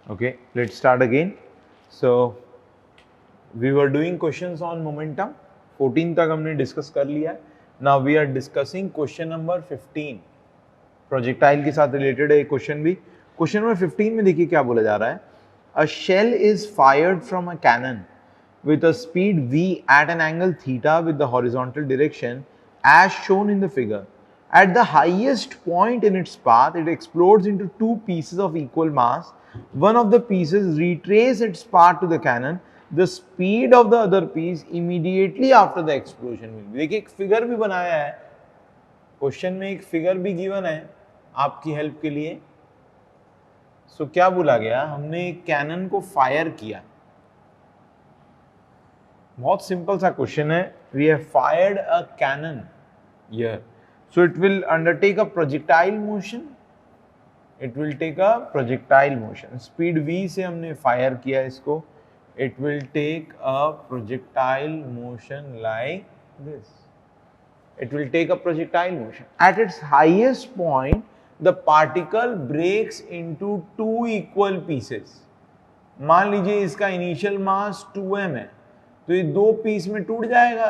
Okay, let's start again. So we were doing questions on momentum. 14 तक हमने discuss कर लिया है. Now we are discussing question number 15. Projectile के साथ रिलेटेड है क्वेश्चन भी. क्वेश्चन नंबर 15 में देखिए क्या बोला जा रहा है. A shell is fired from a cannon with a speed v at an angle theta with the horizontal direction as shown in the figure. At the highest point in its path, it explodes into two pieces of equal mass. One of the pieces retraces its path to the cannon. The speed of the other piece immediately after the explosion will be. देखिए एक figure भी बनाया है. Question में एक figure भी given है आपकी हेल्प के लिए. सो क्या बोला गया, हमने एक कैनन को फायर किया. बहुत सिंपल सा क्वेश्चन है. We have fired a cannon here, so it will undertake a projectile motion. It will take a projectile motion. Speed v से हमने फायर किया इसको. It will take a projectile motion like this. It will take a projectile motion. At its highest point, the particle breaks into two equal pieces. मान लीजिए इसका initial mass 2m है, तो ये दो पीस में टूट जाएगा,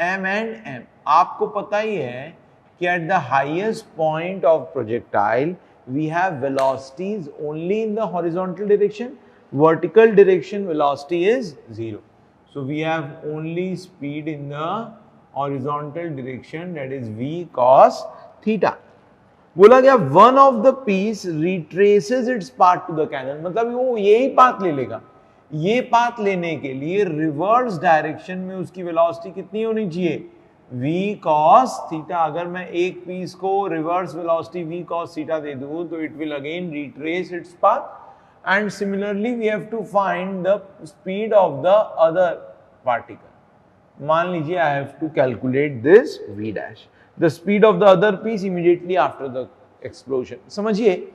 m एंड m. आपको पता ही है कि at the highest point of projectile we have velocities only in the horizontal direction. Vertical direction velocity is 0. So we have only speed in the horizontal direction, that is v cos theta. बोला गया one of the piece retraces its path to the cannon, मतलब वो यही path ले लेगा. ये path लेने के लिए रिवर्स डायरेक्शन में उसकी वेलोसिटी कितनी होनी चाहिए, v cos थीटा. अगर मैं एक पीस को reverse velocity v cos theta दे दूं तो it will again retrace its path. And similarly we have to find the speed of the other particle. मान लीजिए I have to calculate this v dash, the speed of the other piece immediately after the explosion. समझिए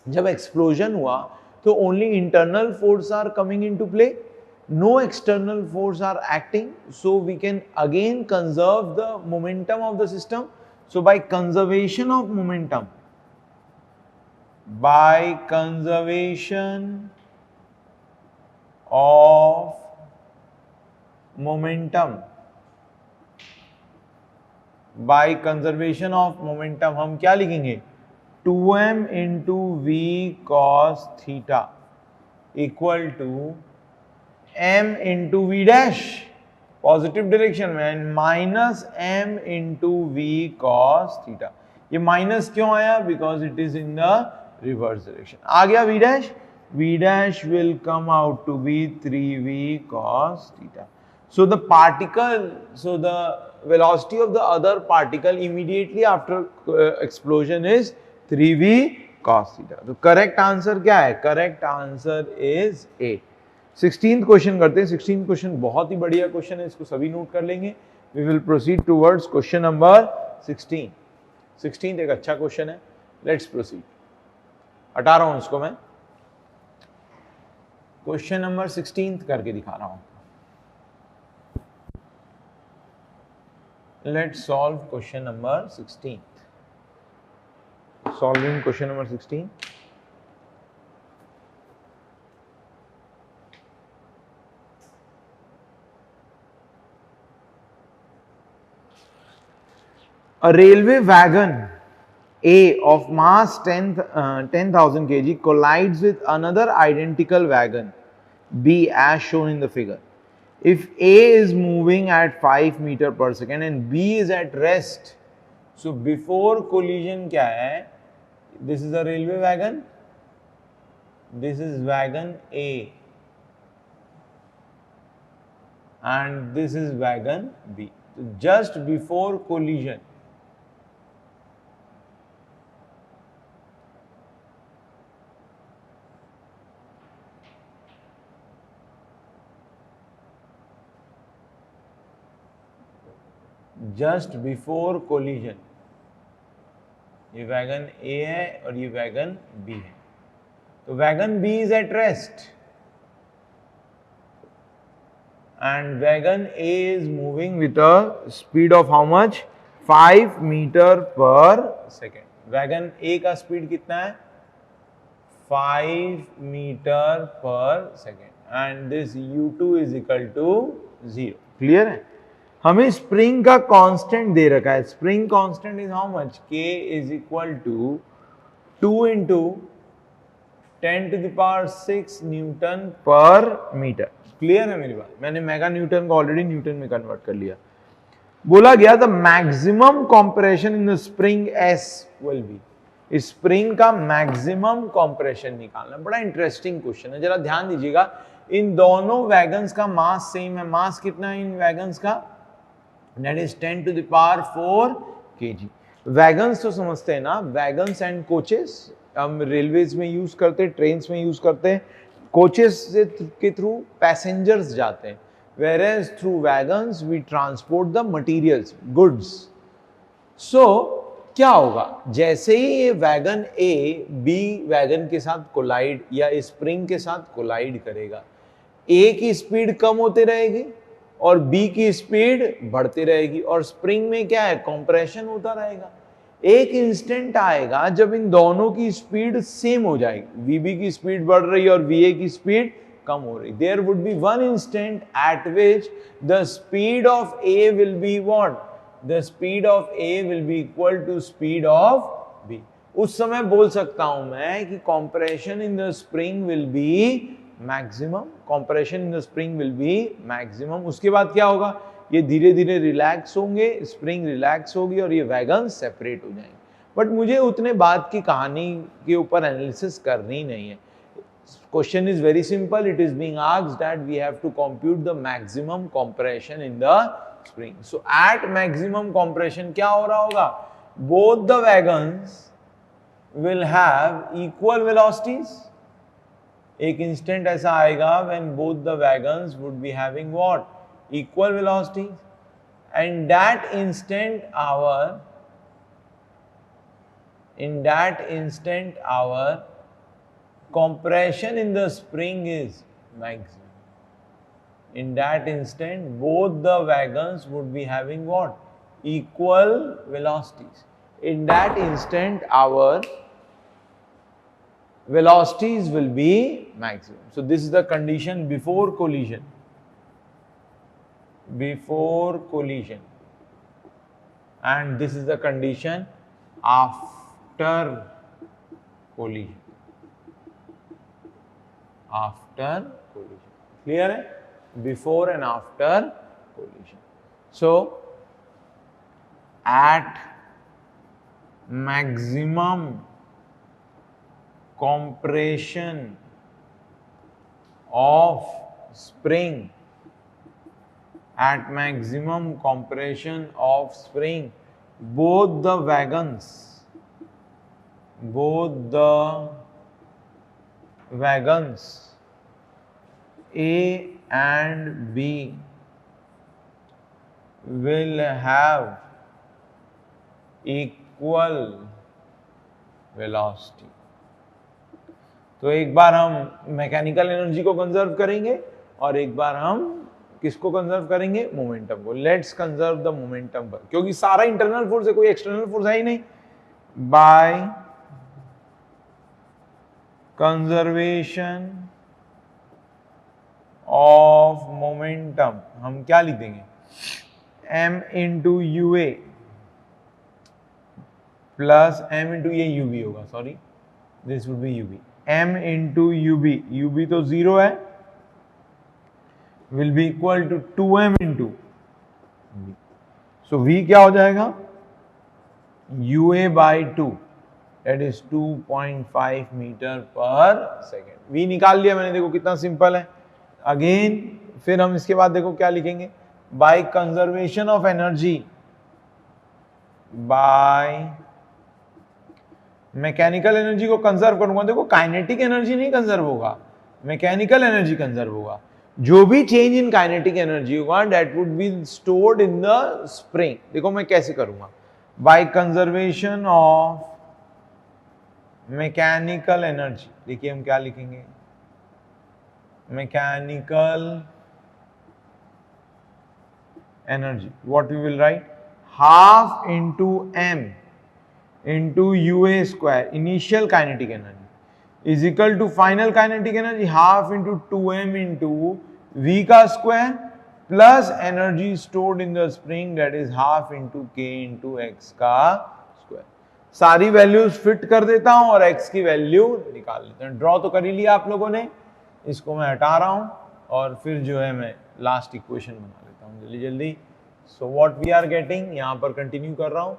जब explosion हुआ तो only internal force are coming into play, no external force are acting, so we can again conserve the momentum of the system. So by conservation of momentum, by conservation of momentum, by conservation of momentum हम क्या लिखेंगे, 2m into v cos theta equal to m into v dash positive direction में minus m into v cos theta. ये minus क्यों आया, because it is in the reverse direction. आ गया v dash, v dash will come out to be 3v cos theta. So the particle, so the velocity of the other particle immediately after explosion is 3v cos theta. तो correct answer क्या है, correct answer is A. 16th question करते हैं. 16th question बहुत ही बढ़िया question है, इसको सभी नोट कर लेंगे. We will proceed towards question number 16. 16th एक अच्छा क्वेश्चन है. Let's proceed. हटा रहा हूं इसको मैं. क्वेश्चन नंबर 16th करके दिखा रहा हूं. Let's solve question number 16. Solving question number 16. A railway wagon A of mass 10,000 kg collides with another identical wagon B as shown in the figure. If A is moving at 5 meter per second and B is at rest, so before collision क्या है, this is a railway wagon, this is wagon A and this is wagon B. So just before collision, just before collision, ये wagon A है और ये wagon B है. तो wagon B is at rest and wagon A is moving with a speed of how much, 5 metre पर second. Wagon A का speed कितना है, 5 मीटर पर second and this u2 is equal to 0। Clear है? हमें spring का constant दे रखा है, spring constant is how much, k is equal to 2 into 10⁶ Newton पर मीटर। क्लियर है मेरी बात? मैंने मेगा न्यूटन को ऑलरेडी न्यूटन में कन्वर्ट कर लिया। बोला गया the maximum compression in the spring S will be, spring का मैक्सिमम कंप्रेशन निकालना। बड़ा इंटरेस्टिंग क्वेश्चन है, जरा ध्यान दीजिएगा। इन दोनों वैगन्स का मास सेम है। मास कितना है इन वैगन्स का? That is 10⁴ kg। वैगन्स तो समझते हैं ना, वैगन्स एंड कोचेस हम रेलवेज में यूज करते हैं, ट्रेन में यूज करते हैं। कोचेस के थ्रू पैसेंजर्स जाते हैं, whereas through wagons we transport the materials, goods। so क्या होगा, जैसे ही ये वैगन ए बी वैगन के साथ कोलाइड या स्प्रिंग के साथ कोलाइड करेगा, ए की स्पीड कम होती रहेगी और बी की स्पीड बढ़ती रहेगी, और स्प्रिंग में क्या है, कंप्रेशन होता रहेगा। एक इंस्टेंट आएगा जब इन दोनों की स्पीड सेम हो जाएगी, वीबी की स्पीड बढ़ रही है और वीए की स्पीड कम हो रही। There would be one instant at which the speed of A will be what? The speed of A will be equal to speed of B। उस समय बोल सकता हूं मैं कि compression in the spring will be maximum, compression in the spring will be maximum। उसके बाद क्या होगा, ये धीरे धीरे रिलैक्स होंगे, स्प्रिंग रिलैक्स होगी और ये वैगन सेपरेट हो जाएंगे। बट मुझे उतने बात की कहानी के ऊपर एनालिसिस करनी नहीं है। Question is very simple. It is being asked that we have to compute the maximum compression in the spring। So at maximum compression क्या हो रहा होगा, both the wagons will have equal velocities। एक instant ऐसा आएगा when both the wagons would be having what, equal velocities, and in that instant our compression in the spring is maximum। In that instant both the wagons would be having what, equal velocities। In that instant our velocities will be maximum। So this is the condition before collision, and this is the condition after collision, clear है, before and after collision। So at maximum compression of spring, both the wagons A and B will have equal velocity। तो एक बार हम mechanical energy को conserve करेंगे और एक बार हम किसको कंजर्व करेंगे, मोमेंटम को। लेट्स कंजर्व द मोमेंटम पर, क्योंकि सारा इंटरनल फोर्स है, कोई एक्सटर्नल फोर्स है ही नहीं। बाय कंजर्वेशन ऑफ मोमेंटम हम क्या लिख देंगे, m into u A plus m into ये यू बी होगा, sorry this would be u B, m into u B तो 0 है, will be equal to 2m into v। so v क्या हो जाएगा, ua by 2, that is 2.5 metre पर second. v निकाल लिया मैंने, देखो कितना सिंपल है। अगेन फिर हम इसके बाद देखो क्या लिखेंगे, by conservation of energy, by mechanical energy को कंजर्व करूंगा। देखो काइनेटिक एनर्जी नहीं कंजर्व होगा, मैकेनिकल एनर्जी कंजर्व होगा। जो भी चेंज इन काइनेटिक एनर्जी होगा that would be stored in the spring. देखो मैं कैसे करूंगा, by conservation of mechanical energy. देखिए हम क्या लिखेंगे, mechanical energy, what we will write, half into m into u A square, initial kinetic energy. Is equal to final kinetic energy half into 2m into v का square plus energy stored in the spring that is half into k into x का square. सारी values fit कर देता हूं और x की value निकाल लेते हैं। ड्रॉ तो कर ही लिया आप लोगों ने, इसको मैं हटा रहा हूं और फिर जो है मैं लास्ट इक्वेशन बना लेता हूं जल्दी जल्दी। So what we are getting, यहां पर कंटिन्यू कर रहा हूं,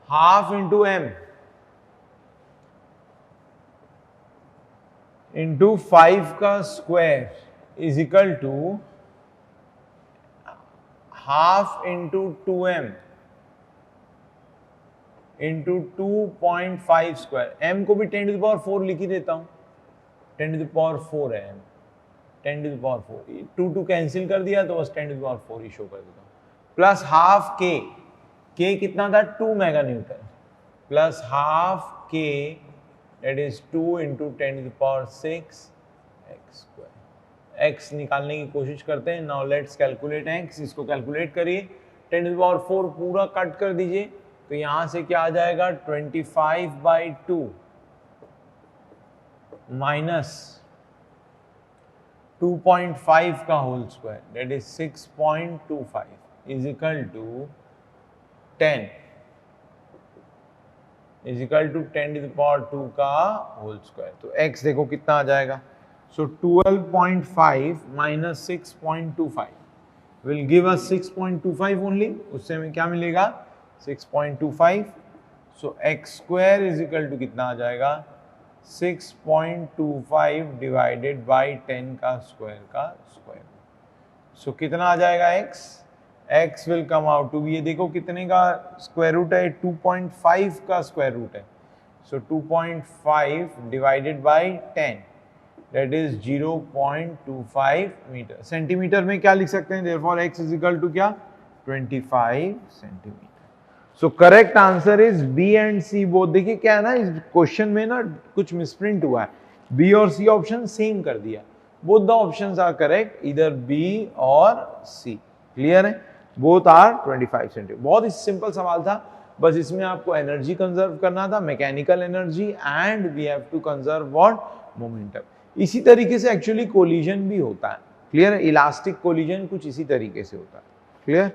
हाफ इंटू m इंटू 5 का square is equal to half into 2m into 2.5 square. m को भी 10 टू द पावर 4 लिख ही देता हूं, 10 टू द पावर 4 है m, 10 to the power 4, 2 cancel कर दिया तो बस 10 टू द पावर 4 ही शो कर देता हूं। प्लस हाफ k कितना था 2 mega newton, plus half k that is 2 into 10 to the power 6 x square. x निकालने की कोशिश करते हैं। नाउ लेट्स कैलकुलेट x, इसको कैलकुलेट करिए, 10 टू द पावर 4 पूरा कट कर दीजिए तो यहां से क्या आ जाएगा 25/2 माइनस 2.5 का whole square that is 6.25 is equal to 10 is equal to 10 to the power 2 का होल स्क्वायर। तो x देखो कितना आ जाएगा, so 12.5 minus 6.25 will give us 6.25 only, उससे हमें क्या मिलेगा 6.25। so x square is equal to कितना आ जाएगा 6.25 divided by 10 का स्क्वायर। so कितना आ जाएगा x will come out to be, ये देखो कितने का स्क्वायर रूट है, 2.5 का स्क्वायर रूट है, so 2.5 divided by 10 that is 0.25 metre. Centimetre में क्या लिख सकते हैं, therefore x is equal to क्या 25 centimetre. So correct answer is B and C both. देखिए क्या है ना, इस क्वेश्चन में ना कुछ मिसप्रिंट हुआ है, बी और सी ऑप्शन सेम कर दिया, both the options are correct, इधर बी और सी। क्लियर है, बोथ आर 25 सेंटीमीटर। बहुत ही सिंपल सवाल था, बस इसमें आपको एनर्जी कंजर्व करना था, mechanical energy, and we have to conserve what momentum. इसी तरीके से एक्चुअली कोलिजन भी होता है। क्लियर है, इलास्टिक कोलिजन कुछ इसी तरीके से होता है। Clear,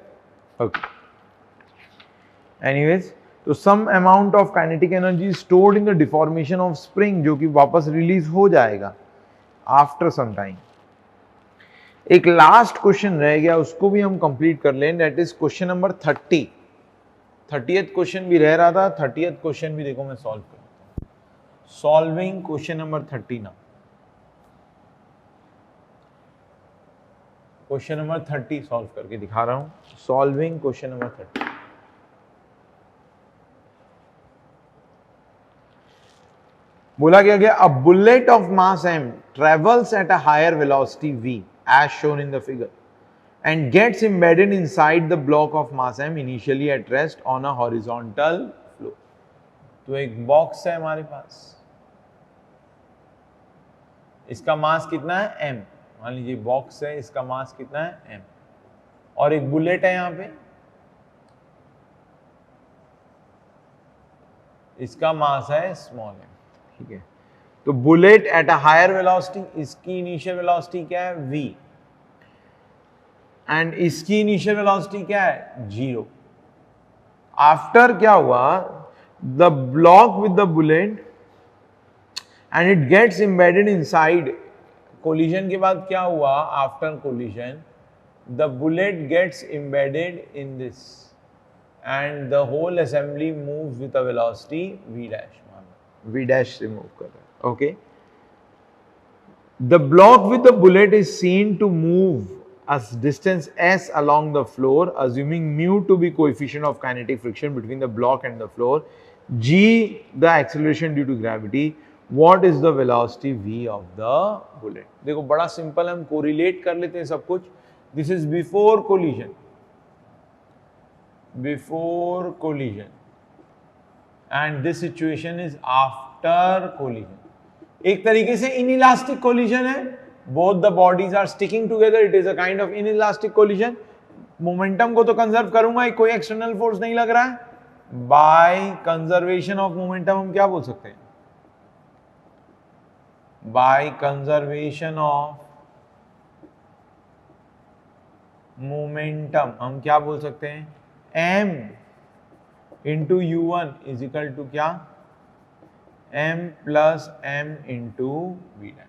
okay. एनीवेज, तो some amount of kinetic energy stored in the deformation of spring, जो कि वापस रिलीज हो जाएगा आफ्टर सम टाइम। एक लास्ट क्वेश्चन रह गया, उसको भी हम कंप्लीट कर लें, that is question number 30। 30th question भी रह रहा था, 30th क्वेश्चन भी देखो मैं सॉल्व करता हूं। सॉल्विंग क्वेश्चन नंबर 30 ना, क्वेश्चन नंबर 30 सॉल्व करके दिखा रहा हूं। Solving question number 30। बोला गया a bullet of mass m travels at a higher velocity v as shown in the figure and gets embedded inside the block of mass m initially at rest on a horizontal floor। तो एक box है हमारे पास, इसका मास कितना है m, मान लीजिए box है, इसका मास कितना है m, और एक बुलेट है यहां पे, इसका मास है स्मॉल m। ठीक है, तो bullet at a higher velocity, इसकी इनिशियल वेलोसिटी क्या है v, एंड इसकी इनिशियल वेलोसिटी क्या है 0। आफ्टर क्या हुआ, the block with the bullet and it gets embedded inside. Collision के बाद क्या हुआ, after collision the bullet gets embedded in this and the whole assembly moves with a velocity v dash, v dash से move कर रहा है। Okay, the block with the bullet is seen to move a distance s along the floor, assuming mu to be coefficient of kinetic friction between the block and the floor, g the acceleration due to gravity, what is the velocity v of the bullet। देखो बड़ा simple, हम correlate कर लेते हैं सब कुछ। This is before collision, before collision, and this situation is after collision. एक तरीके से इनइलास्टिक कोलिजन है, both the bodies are sticking together, it is a kind of inelastic collision। Momentum को तो कंजर्व करूंगा, कोई एक्सटर्नल फोर्स नहीं लग रहा है। बाय कंजर्वेशन ऑफ मोमेंटम हम क्या बोल सकते हैं, by conservation of momentum, हम क्या बोल सकते हैं, m into u1 is equal to क्या, m plus m into v dash.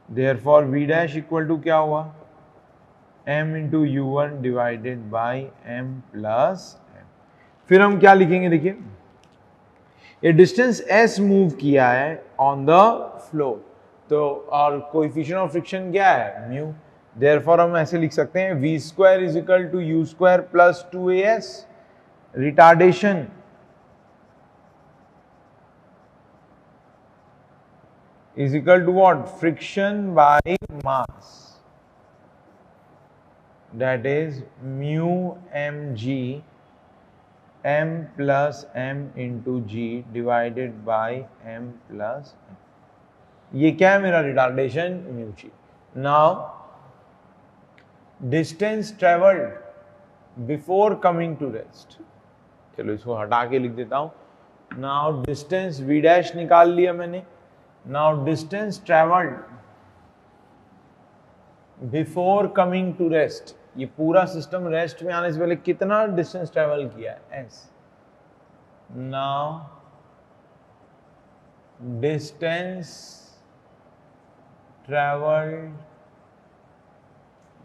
Therefore v dash equal to क्या हुआ, m into u1 divided by m plus m। फिर हम क्या लिखेंगे, देखिए ये डिस्टेंस s मूव किया है ऑन द फ्लोर, तो और कोएफिशिएंट ऑफ फ्रिक्शन क्या है, म्यू। देयरफॉर हम ऐसे लिख सकते हैं v square is equal to u square plus 2as, retardation is equal to what, friction by mass, that is mu mg m plus m into g divided by m plus m। ये क्या है मेरा retardation, mu g. Now distance travelled before coming to rest, चलो इसको हटा के लिख देता हूं। नाउ डिस्टेंस v डैश निकाल लिया मैंने। Now distance travelled before coming to rest, ये पूरा सिस्टम रेस्ट में आने से पहले कितना डिस्टेंस ट्रेवल किया है, s। Now distance travelled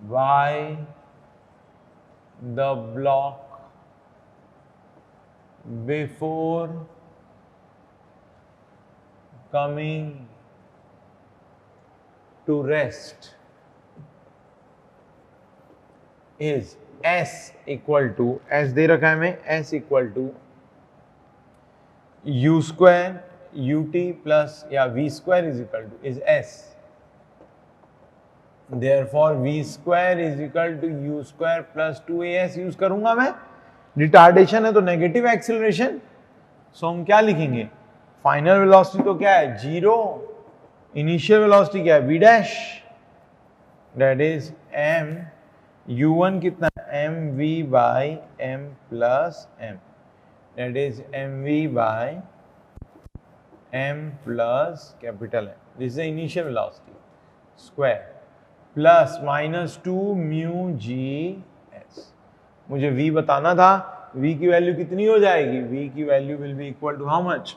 by the block before coming to rest is s equal to, s दे रखा है मैं, s equal to u square ut plus या v square is equal to is s, therefore v square is equal to u square plus 2as use करूंगा मैं। Retardation है तो negative acceleration, सो हम क्या लिखेंगे, फाइनल वेलोसिटी तो क्या है, जीरो, इनिशियल वेलोसिटी क्या है, v dash, that is m u1 कितना है, mv by m plus m, that is mv by m plus capital m, this is initial velocity square plus minus 2 mu g S. मुझे v बताना था, v की value कितनी हो जाएगी, v की value will be equal to how much,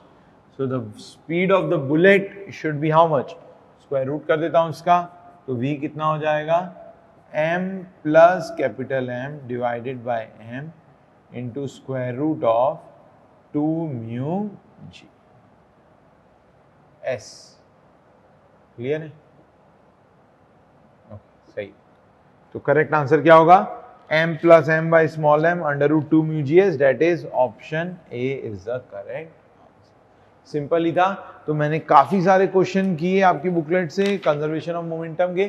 so the speed of the bullet should be how much, square root कर देता हूं इसका, तो v कितना हो जाएगा, m plus capital M divided by m into square root of 2 mu g s। Clear है, सही। तो करेक्ट आंसर क्या होगा, m plus m by small m under root 2 mu g s, that is option A is the correct. Simple ही था। तो मैंने काफी सारे क्वेश्चन किए आपकी बुकलेट से कंजर्वेशन ऑफ मोमेंटम के।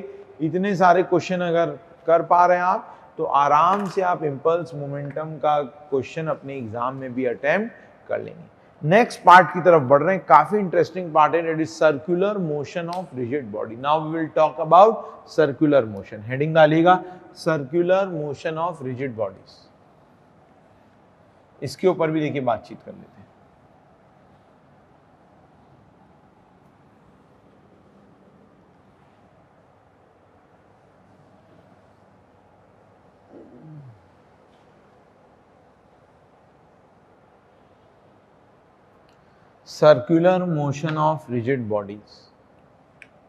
इतने सारे क्वेश्चन अगर कर पा रहे हैं आप तो आराम से आप इंपल्स मोमेंटम का क्वेश्चन अपने एग्जाम में भी अटेम्प्ट कर लेंगे। नेक्स्ट पार्ट की तरफ बढ़ रहे हैं, काफी इंटरेस्टिंग पार्ट है, that is circular motion of rigid body. Now we will talk about circular motion. Heading डालिएगा circular motion of rigid bodies. इसके ऊपर भी देखिए बातचीत कर लेते हैं। Circular motion of rigid bodies,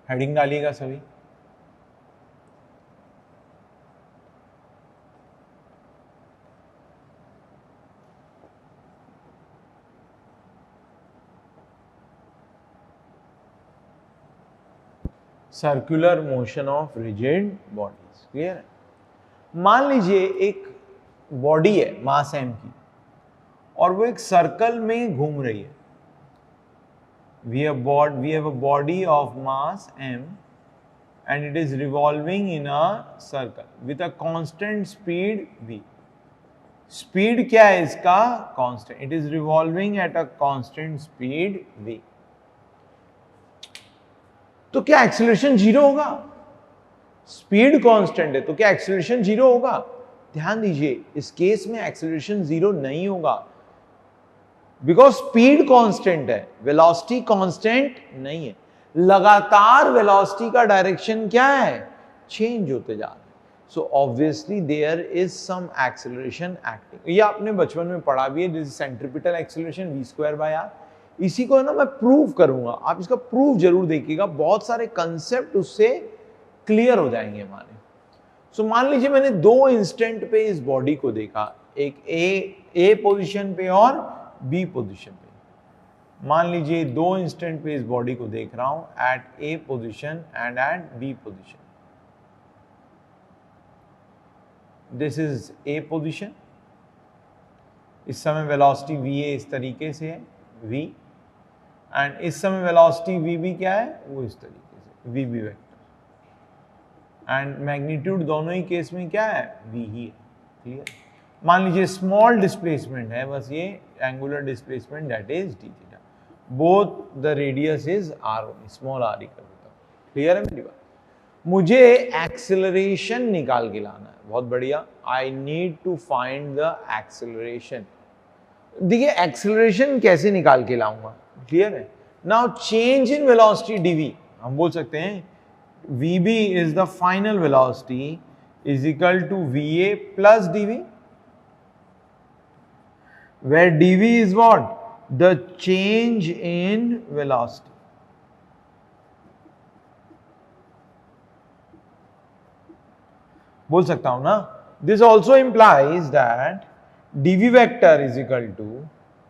heading डालिएगा सभी। Circular motion of rigid bodies, clear है। मान लीजिए एक बॉडी है मास m की और वो एक सर्कल में घूम रही है। we have a body of mass m and it is revolving in a circle with a constant speed v। Speed क्या है इसका, constant, it is revolving eight a constant speed v। तो क्या एक्सीलरेशन जीरो होगा, speed constant है तो क्या acceleration zero होगा। ध्यान दीजिए इस केस में एक्सीलरेशन जीरो नहीं होगा, बिकॉज स्पीड कांस्टेंट है, वेलोसिटी कांस्टेंट नहीं है। लगातार वेलोसिटी का डायरेक्शन क्या है, चेंज होते जा रहा है। So obviously there is some acceleration acting. ये आपने बचपन में पढ़ा भी है, this is centripetal acceleration v²r। इसी को है ना मैं प्रूव करूंगा, आप इसका प्रूफ जरूर देखिएगा, बहुत सारे कंसेप्ट उससे क्लियर हो जाएंगे हमारे। सो मान लीजिए मैंने दो इंस्टेंट पे इस बॉडी को देखा, एक ए पोजीशन पे और बी पोजीशन पे। मान लीजिए दो इंस्टेंट पे इस बॉडी को देख रहा हूं, at A position and at B position. This is A position, इस समय वेलोसिटी वी ए इस तरीके से है v, एंड इस समय वेलोसिटी वी बी क्या है, वो इस तरीके से V B vector, and magnitude दोनों ही केस में क्या है, v ही है। क्लियर। मान लीजिए स्मॉल डिस्प्लेसमेंट है, बस ये angular displacement that is D theta, both the radius is r, small r ही कर देता हूं। क्लियर है मेरी बात। मुझे एक्सेलरेशन निकाल के लाना है, बहुत बढ़िया। I need to find the acceleration. देखिए एक्सेलरेशन कैसे निकाल के लाऊंगा, क्लियर है। Now change in velocity dv, हम बोल सकते हैं vb is the final velocity is equal to va plus dv, where dv is what, the change in velocity। बोल सकता हूं ना, this also implies that dv vector is equal to,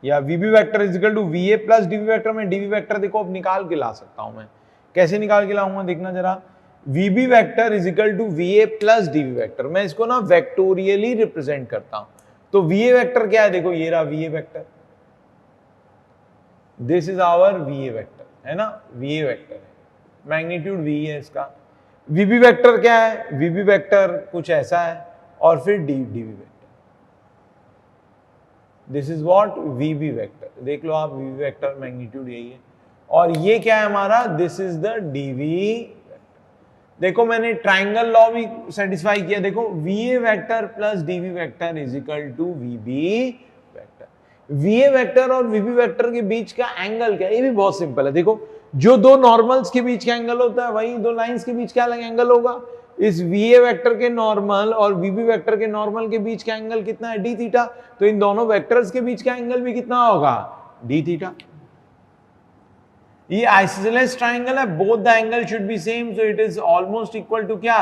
या vb vector is equal to va plus dv vector. में dv vector देखो अब निकाल के ला सकता हूं मैं, कैसे निकाल के लाऊंगा देखना जरा। vb vector is equal to va plus dv vector, मैं इसको ना वेक्टोरियली रिप्रेजेंट करता हूं। तो va वेक्टर क्या है, देखो ये रहा va vector, this is our va vector, है ना, va वेक्टर है, मैग्नीट्यूड v है इसका। vb वेक्टर क्या है, vb वेक्टर कुछ ऐसा है, और फिर dv vector, this is what vb vector. देख लो आप, vb वेक्टर मैग्नीट्यूड यही है, और ये क्या है हमारा, this is the dv vector. देखो मैंने ट्राइंगल लॉ भी सेटिस्फाई किया, देखो va vector plus dv vector is equal to vb vector. va vector और vb वेक्टर के बीच का एंगल क्या है, ये भी बहुत सिंपल है। देखो जो दो नॉर्मल्स के बीच का एंगल होता है, वही दो लाइंस के बीच क्या एंगल होगा। इस va वेक्टर के नॉर्मल और vb वेक्टर के नॉर्मल के बीच का एंगल कितना है, d थीटा। तो इन दोनों वेक्टर्स के बीच का एंगल भी कितना होगा, d थीटा। ये आइसोसेलेस ट्राइंगल है, both the angle should be same, so it is almost equal to क्या,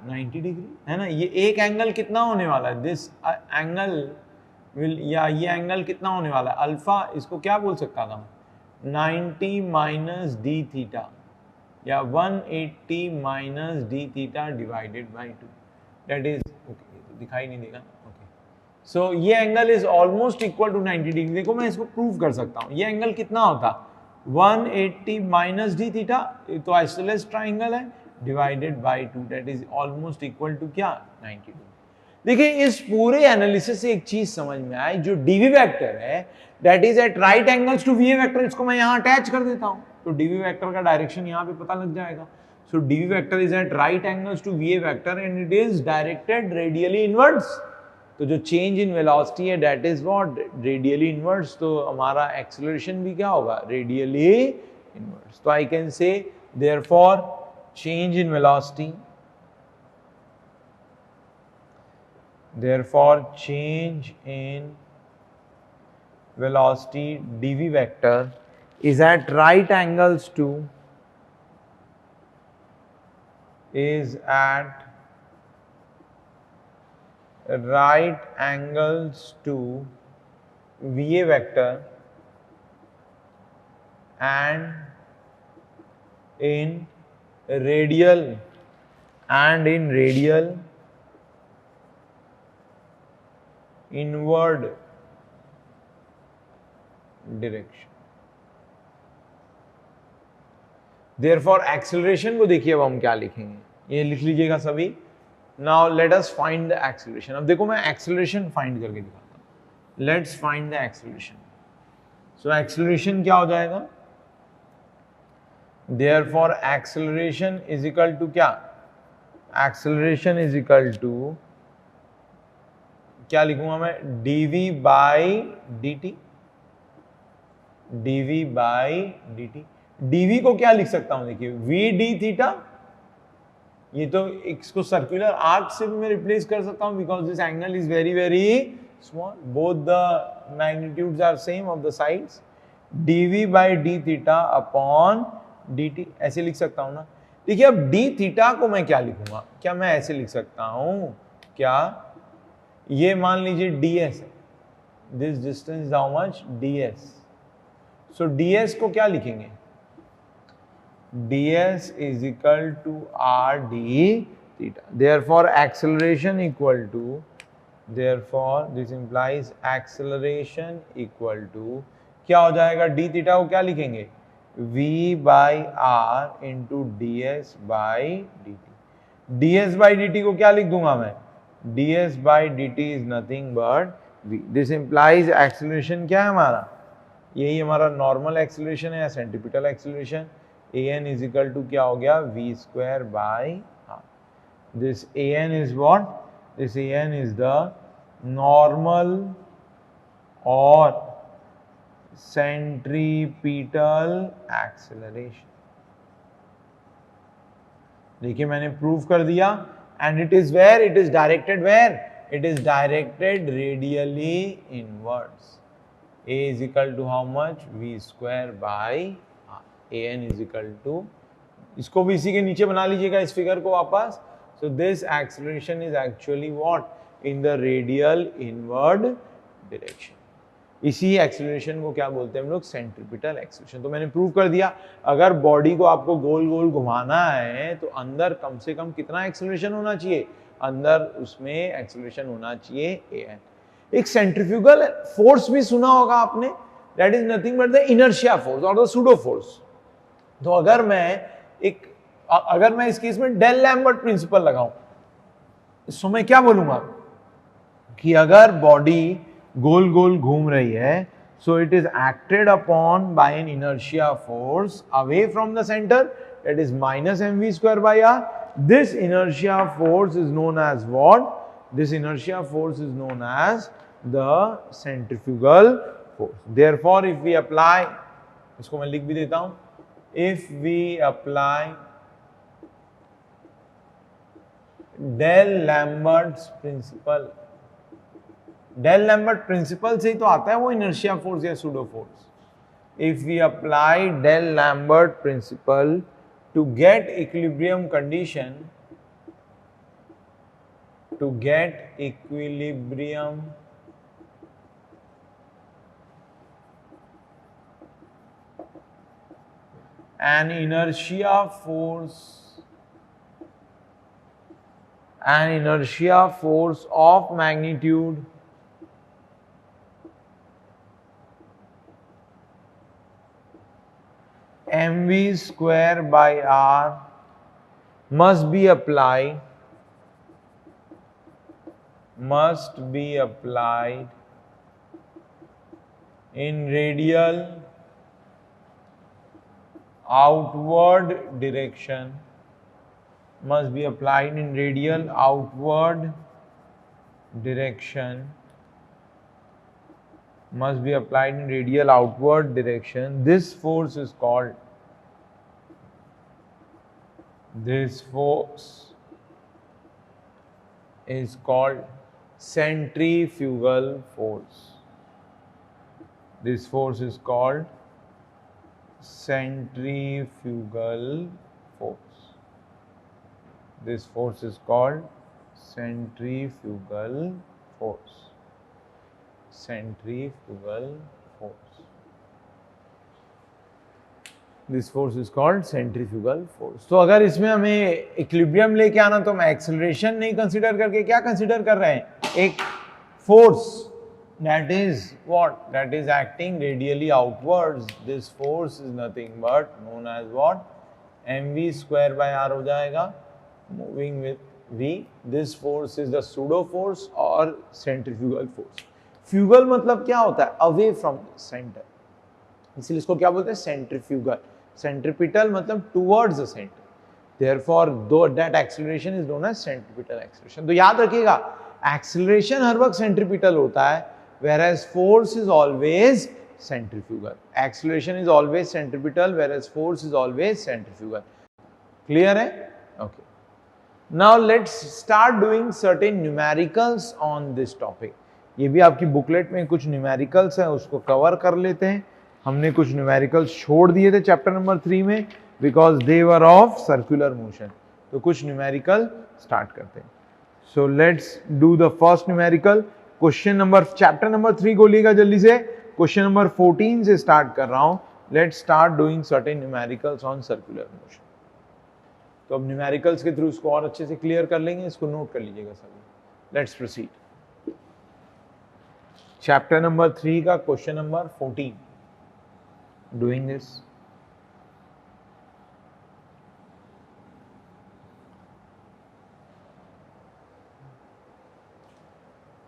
90 डिग्री, है ना। ये एक एंगल कितना होने वाला है, दिस एंगल विल, या ये एंगल कितना होने वाला है, अल्फा। इसको क्या बोल सकता था, 90 माइनस डी थीटा, या 180 minus d theta divided by 2, that is okay, दिखाई नहीं देगा, ओके। सो ये angle is almost equal to 90 degree. देखो मैं इसको प्रूव कर सकता हूं, ये एंगल कितना होता, 180 माइनस डी थीटा, तो आइसोसेलेस ट्राइंगल है, divided by 2, that is almost equal to क्या, 90 डिग्री। देखिए इस पूरे एनालिसिस से एक चीज समझ में आई, जो dv वेक्टर है that is at right angles to va vector, इसको मैं यहां अटैच कर देता हूं, तो dv वेक्टर का डायरेक्शन यहां पे पता लग जाएगा। So dv vector is at right angles to va vector and it is directed radially inwards. तो जो चेंज इन वेलोसिटी है that is what, radially inwards. तो हमारा एक्सेलरेशन भी क्या होगा, रेडियली इनवर्ड्स। तो I can say therefore change in velocity, therefore change in velocity dv vector is at right angles to, is at right angles to va vector and in radial inward direction. Therefore acceleration को देखिए अब हम क्या लिखेंगे, ये लिख लीजिएगा सभी। Now let us find the acceleration. अब देखो मैं एक्सेलरेशन फाइंड करके दिखाता हूं, let's find the acceleration. So acceleration क्या हो जाएगा, therefore acceleration is equal to क्या, एक्सेलरेशन इज इक्वल टू क्या लिखूंगा मैं, dv by dt, dv by dt। dv को क्या लिख सकता हूं, देखिए v d थीटा, ये तो इसको सर्कुलर आर्क से भी मैं रिप्लेस कर सकता हूं because this angle is very very small, both the magnitudes are same of the sides, dv by d theta upon dt, ऐसे लिख सकता हूं ना। देखिए अब d थीटा को मैं क्या लिखूंगा, क्या मैं ऐसे लिख सकता हूं, क्या ये मान लीजिए ds है, this distance is how much, ds, so ds को क्या लिखेंगे, ds is equal to r d theta, therefore acceleration equal to, therefore this implies acceleration equal to क्या हो जाएगा, d theta को क्या लिखेंगे, v by r into ds by dt, ds by dt को क्या लिख दूंगा मैं, ds by dt is nothing but v, this implies acceleration क्या है हमारा, यही हमारा नॉर्मल एक्सेलरेशन है या centripetal acceleration, an is equal to क्या हो गया, v square by r, this an is what, this an is the normal or centripetal acceleration, देखिए मैंने प्रूव कर दिया, and it is where, it is directed where, it is directed radially inwards, a is equal to how much, v square by r, an is equal to, इसको भी इसी के नीचे बना लीजिएगा इस फिगर को वापस, so this acceleration is actually what, in the radial inward direction, इसी एक्सेलरेशन को क्या बोलते हैं हम लोग, सेंट्रीपिटल एक्सेलरेशन। तो मैंने प्रूव कर दिया, अगर बॉडी को आपको गोल गोल घुमाना है तो अंदर कम से कम कितना एक्सेलरेशन होना चाहिए, अंदर उसमें एक्सेलरेशन होना चाहिए an। एक सेंट्रीफ्यूगल फोर्स भी सुना होगा आपने, that is nothing but the inertia force और द सूडो फोर्स। तो अगर मैं इस केस में डेल लैम्बर्ट प्रिंसिपल लगाऊं, इसमें मैं क्या बोलूंगा कि अगर बॉडी गोल गोल घूम रही है, so it is acted upon by an inertia force away from the centre, that is minus mv square by r, this inertia force is known as what, this inertia force is known as the centrifugal force, therefore if we apply, इसको मैं लिख भी देता हूं, if we apply D'Alembert's principle, D'Alembert principle से ही तो आता है वो इनर्शिया फोर्स या pseudo force, if we apply D'Alembert principle to get equilibrium condition, to get equilibrium an inertia force of magnitude mv square by r must be applied in radial outward direction, must be applied in radial outward direction, must be applied in radial outward direction. This force is called, this force is called centrifugal force. This force is called centrifugal force. This force is called centrifugal force. Centrifugal force. This force is called centrifugal force. तो अगर इसमें हमें equilibrium लेके आना तो हम acceleration नहीं consider करके क्या कंसीडर कर रहे हैं, एक force that is what, that is acting radially outwards. This force is nothing but known as what, mv square by r हो जाएगा, moving with v. This force is the pseudo force और centrifugal force. Fugal मतलब क्या होता है, away from centre, इसलिए इसको क्या बोलते हैं, सेंट्रीफ्यूगल। सेंट्रीपिटल मतलब towards the centre, therefore that acceleration is known as centripetal acceleration. तो याद रखिएगा एक्सेलरेशन हर वक्त सेंट्रीपिटल होता है, whereas force is always centrifugal. Acceleration is always centripetal, whereas force is always centrifugal. Clear hai? Okay. Now let's start doing certain numericals on this topic. ये भी आपकी booklet में कुछ न्यूमेरिकल्स हैं, उसको कवर कर लेते हैं. हमने कुछ न्यूमेरिकल्स छोड़ दिए थे चैप्टर नंबर 3 में because they were of circular motion. तो कुछ न्यूमेरिकल स्टार्ट करते हैं. So let's do the first numerical. Question number chapter number 3 को लिएगा जल्दी से. क्वेश्चन नंबर 14 से स्टार्ट कर रहा हूं. Let's start doing certain numericals on circular motion. तो अब न्यूमेरिकल्स के थ्रू इसको और अच्छे से क्लियर कर लेंगे. इसको नोट कर लीजिएगा सभी. Let's proceed. चैप्टर नंबर 3 का क्वेश्चन नंबर 14. Doing this.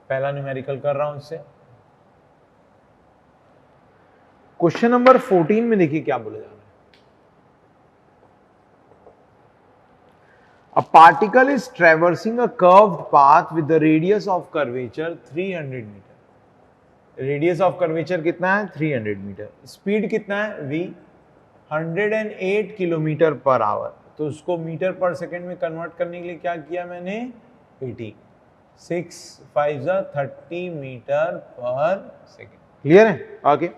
पहला न्यूमेरिकल कर रहा हूं इससे. क्वेश्चन नंबर 14 में देखिए क्या बोला जा रहा है. A particle is traversing a curved path with the radius of curvature 300 meter. Radius of curvature कितना है? 300 meter. Speed कितना है? v 108 kilometre per hour. तो उसको मीटर पर सेकेंड में कन्वर्ट करने के लिए क्या किया मैंने? 80. 6 5 30 मीटर पर सेकेंड. क्लियर है? ओके.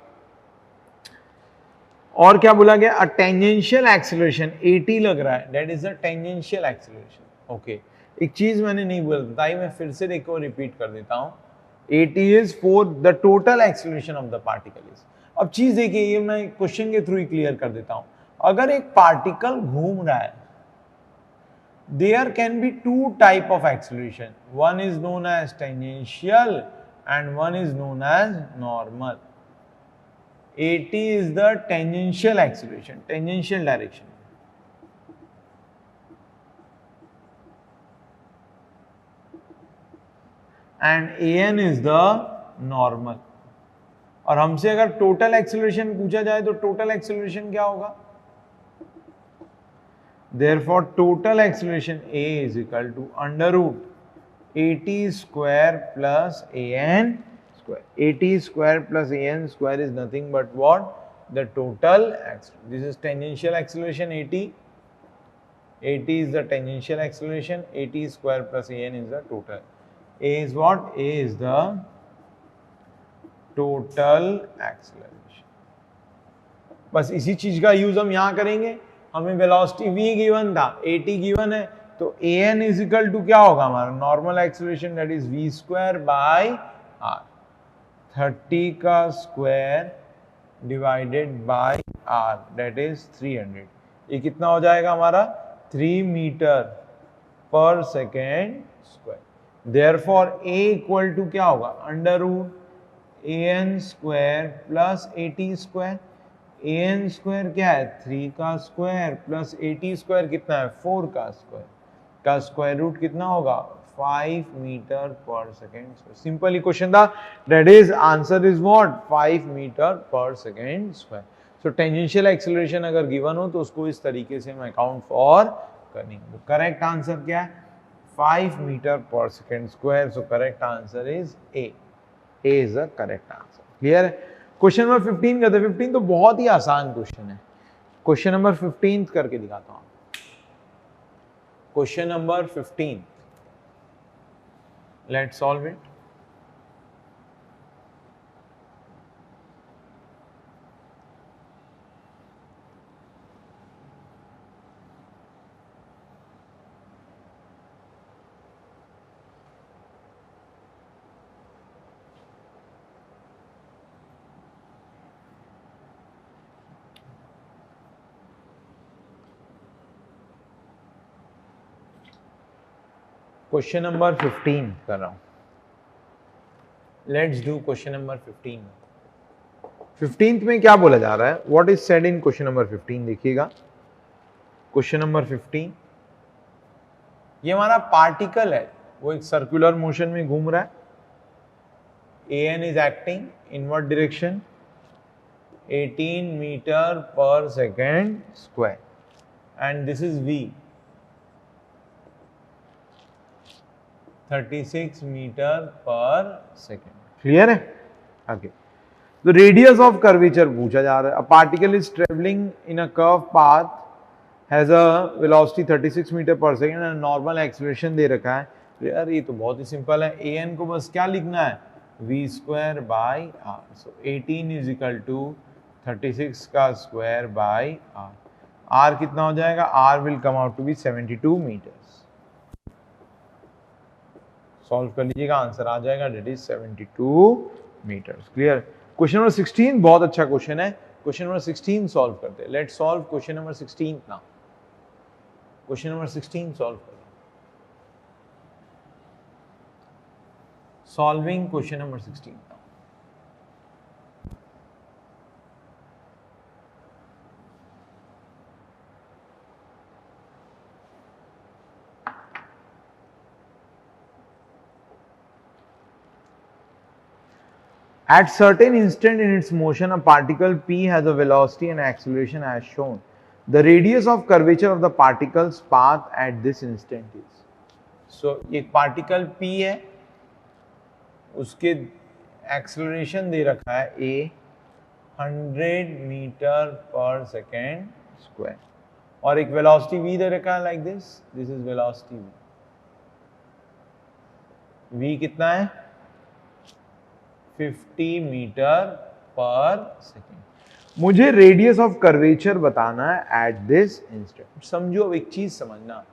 और क्या बोला गया? अ टेंजेंशियल एक्सेलरेशन 80 लग रहा है. That is a tangential acceleration. Okay. एक चीज मैंने नहीं बताई, मैं फिर से देखो रिपीट कर देता हूं. 80 is for the total acceleration of the particle is. अब चीज देखिए, ये मैं क्वेश्चन के थ्रू ही क्लियर कर देता हूं. अगर एक पार्टिकल घूम रहा है, there can be two type of acceleration. One is known as tangential and one is known as normal. 80 is the tangential acceleration, tangential direction. And an is the normal. और हमसे अगर टोटल एक्सेलरेशन पूछा जाए तो total acceleration क्या होगा? Therefore total acceleration A is equal to under root 80 square plus an square. 80 square plus an square is nothing but what? The total acceleration. This is tangential acceleration 80. 80 is the tangential acceleration. 80 square plus an is the total. A is what? A is the total acceleration. बस इसी चीज का use हम यहां करेंगे. हमें velocity v given था, 80 given है, तो an is equal to क्या होगा हमारा? Normal acceleration, that is v square by r. 30 का square divided by r, that is 300. ये कितना हो जाएगा हमारा? 3 मीटर पर second square. Therefore a equal to क्या होगा? Under root an square plus 80 square. an square क्या है? 3 का स्क्वायर प्लस 80 स्क्वायर कितना है? 4 का स्क्वायर. का स्क्वायर रूट कितना होगा? 5 मीटर पर सेकेंड. सिंपल इक्वेशन था. That is answer is what? 5 metre पर second square. So tangential acceleration अगर गिवन हो तो उसको इस तरीके से हम अकाउंट फॉर करेंगे. करेक्ट आंसर क्या है? 5 मीटर पर second square. So correct answer is A. A is the correct answer. Clear है? क्वेश्चन नंबर 15 करते. 15 तो बहुत ही आसान क्वेश्चन है. क्वेश्चन नंबर 15 करके दिखाता हूं. Question number 15. Let's solve it. Question number 15 कर रहा हूं. Let's do question number 15. 15th में क्या बोला जा रहा है? What is said in question number 15? देखिएगा क्वेश्चन नंबर 15. ये हमारा पार्टिकल है, वो एक सर्कुलर मोशन में घूम रहा है. an is acting invert direction 18 metre पर second square and this is v 36 metre पर सेकेंड. क्लियर है? ओके. तो रेडियस ऑफ कर्वेचर पूछा जा रहा है. A particle is travelling in a curve path, has a velocity 36 metre पर second and normal acceleration दे रखा है. यार ये तो बहुत ही सिंपल है. ए एन को बस क्या लिखना है, V square by R. So 18 is equal to 36 का स्क्वायर बाई आर. आर कितना हो जाएगा, R will come out to be 72 metres. Solve कर लीजिएगा, आंसर आ जाएगा, that is 72 metres. Clear. Question number 16 बहुत अच्छा क्वेश्चन है. क्वेश्चन नंबर 16 सॉल्व करते हैं. Let's solve question number 16 now. Question number 16 solve करो. Solving question number 16 now. At certain instant in its motion, a particle P has a velocity and acceleration as shown. The radius of curvature of the particle's path at this instant is. So, एक particle P है, उसके acceleration दे रखा है A 100 metre पर second square और एक velocity V दे रखा है like this. This is velocity V. V कितना है, 50 मीटर पर सेकेंड. मुझे रेडियस ऑफ कर्वेचर बताना है एट दिस इंस्टेंट. समझो, अब एक चीज समझना,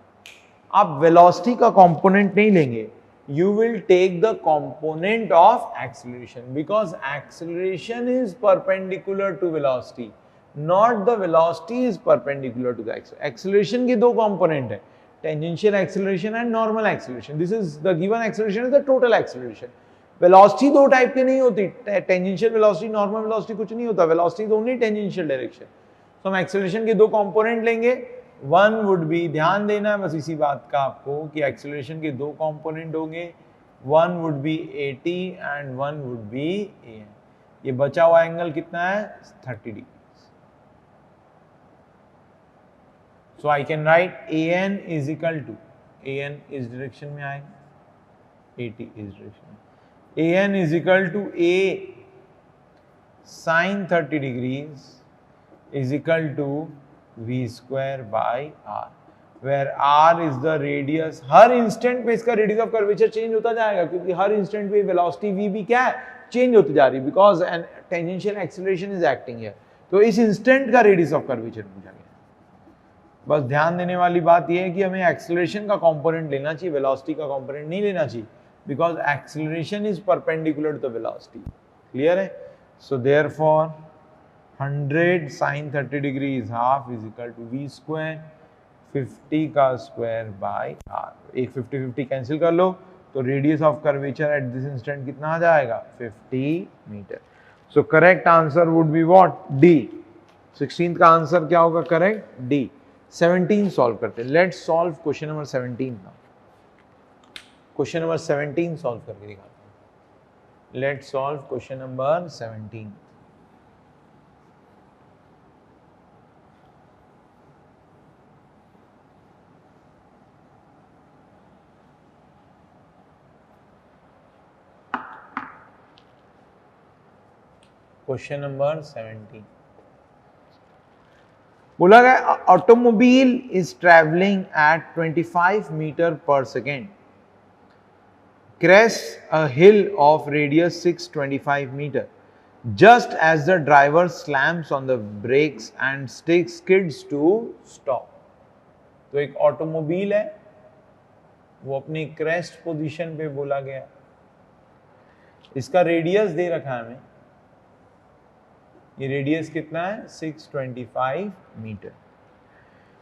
आप वेलोसिटी का कंपोनेंट नहीं लेंगे, you will take the component of acceleration, because acceleration is perpendicular to velocity, not the velocity is perpendicular to the acceleration. Acceleration के दो कंपोनेंट है, tangential acceleration and normal acceleration. This is the given acceleration is the total acceleration. Velocity दो type की नहीं होती, tangential velocity, normal velocity कुछ नहीं होता. Velocity only tangential direction. तो हम एक्सेलरेशन के दो कंपोनेंट लेंगे. वन वुड बी, ध्यान देना है बस इसी बात का आपको कि एक्सेलरेशन के दो कंपोनेंट होंगे. One would be 80 and one would be AN. ये बचा हुआ एंगल कितना है, 30 degree. So I can write AN is equal to, AN इस डायरेक्शन में आएगा, 80 इस डायरेक्शन में. AN is equal to A sin 30 degrees is equal to V square by R, where R is the radius. हर instant पे इसका radius of curvature change होता जाएगा, क्योंकि हर इंस्टेंट पे वेलोसिटी V भी क्या है, चेंज होती जा रही है, because an tangential acceleration is acting here. तो इस इंस्टेंट का रेडियस ऑफ कर्वेचर पूछा गया. बस ध्यान देने वाली बात यह है कि हमें एक्सेलरेशन का कंपोनेंट लेना चाहिए, वेलोसिटी का कंपोनेंट नहीं लेना चाहिए, because acceleration is perpendicular to the velocity. Clear है? So therefore 100 sin 30 degree is half is equal to V square 50 का square by R. एक 50-50 कैंसिल कर लो तो radius of curvature at this instant कितना आ जाएगा, 50 metre. So correct answer would be what, D. 16th का आंसर क्या होगा, करेक्ट डी. 17 सॉल्व करते हैं. Let's solve question number 17 now. Question number 17 solve करके दिखाते हैं. Let's solve question number 17. Question number 17 बोला गया, automobile is travelling at 25 metre पर second, crests a hill of radius 625 meter. Just as the driver slams on the brakes and skids to stop. तो एक automobile है, वो अपनी crest position पे बोला गया. इसका रेडियस दे रखा है हमें, ये रेडियस कितना है, 625 मीटर.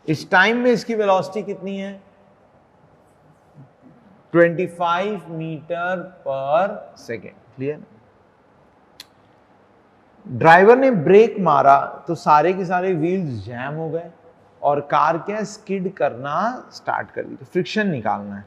इस टाइम में इसकी वेलोसिटी कितनी है, 25 मीटर पर सेकेंड. क्लियर. ड्राइवर ने ब्रेक मारा तो सारे के सारे व्हील्स जैम हो गए और कार क्या स्किड करना स्टार्ट कर दी. तो फ्रिक्शन निकालना है.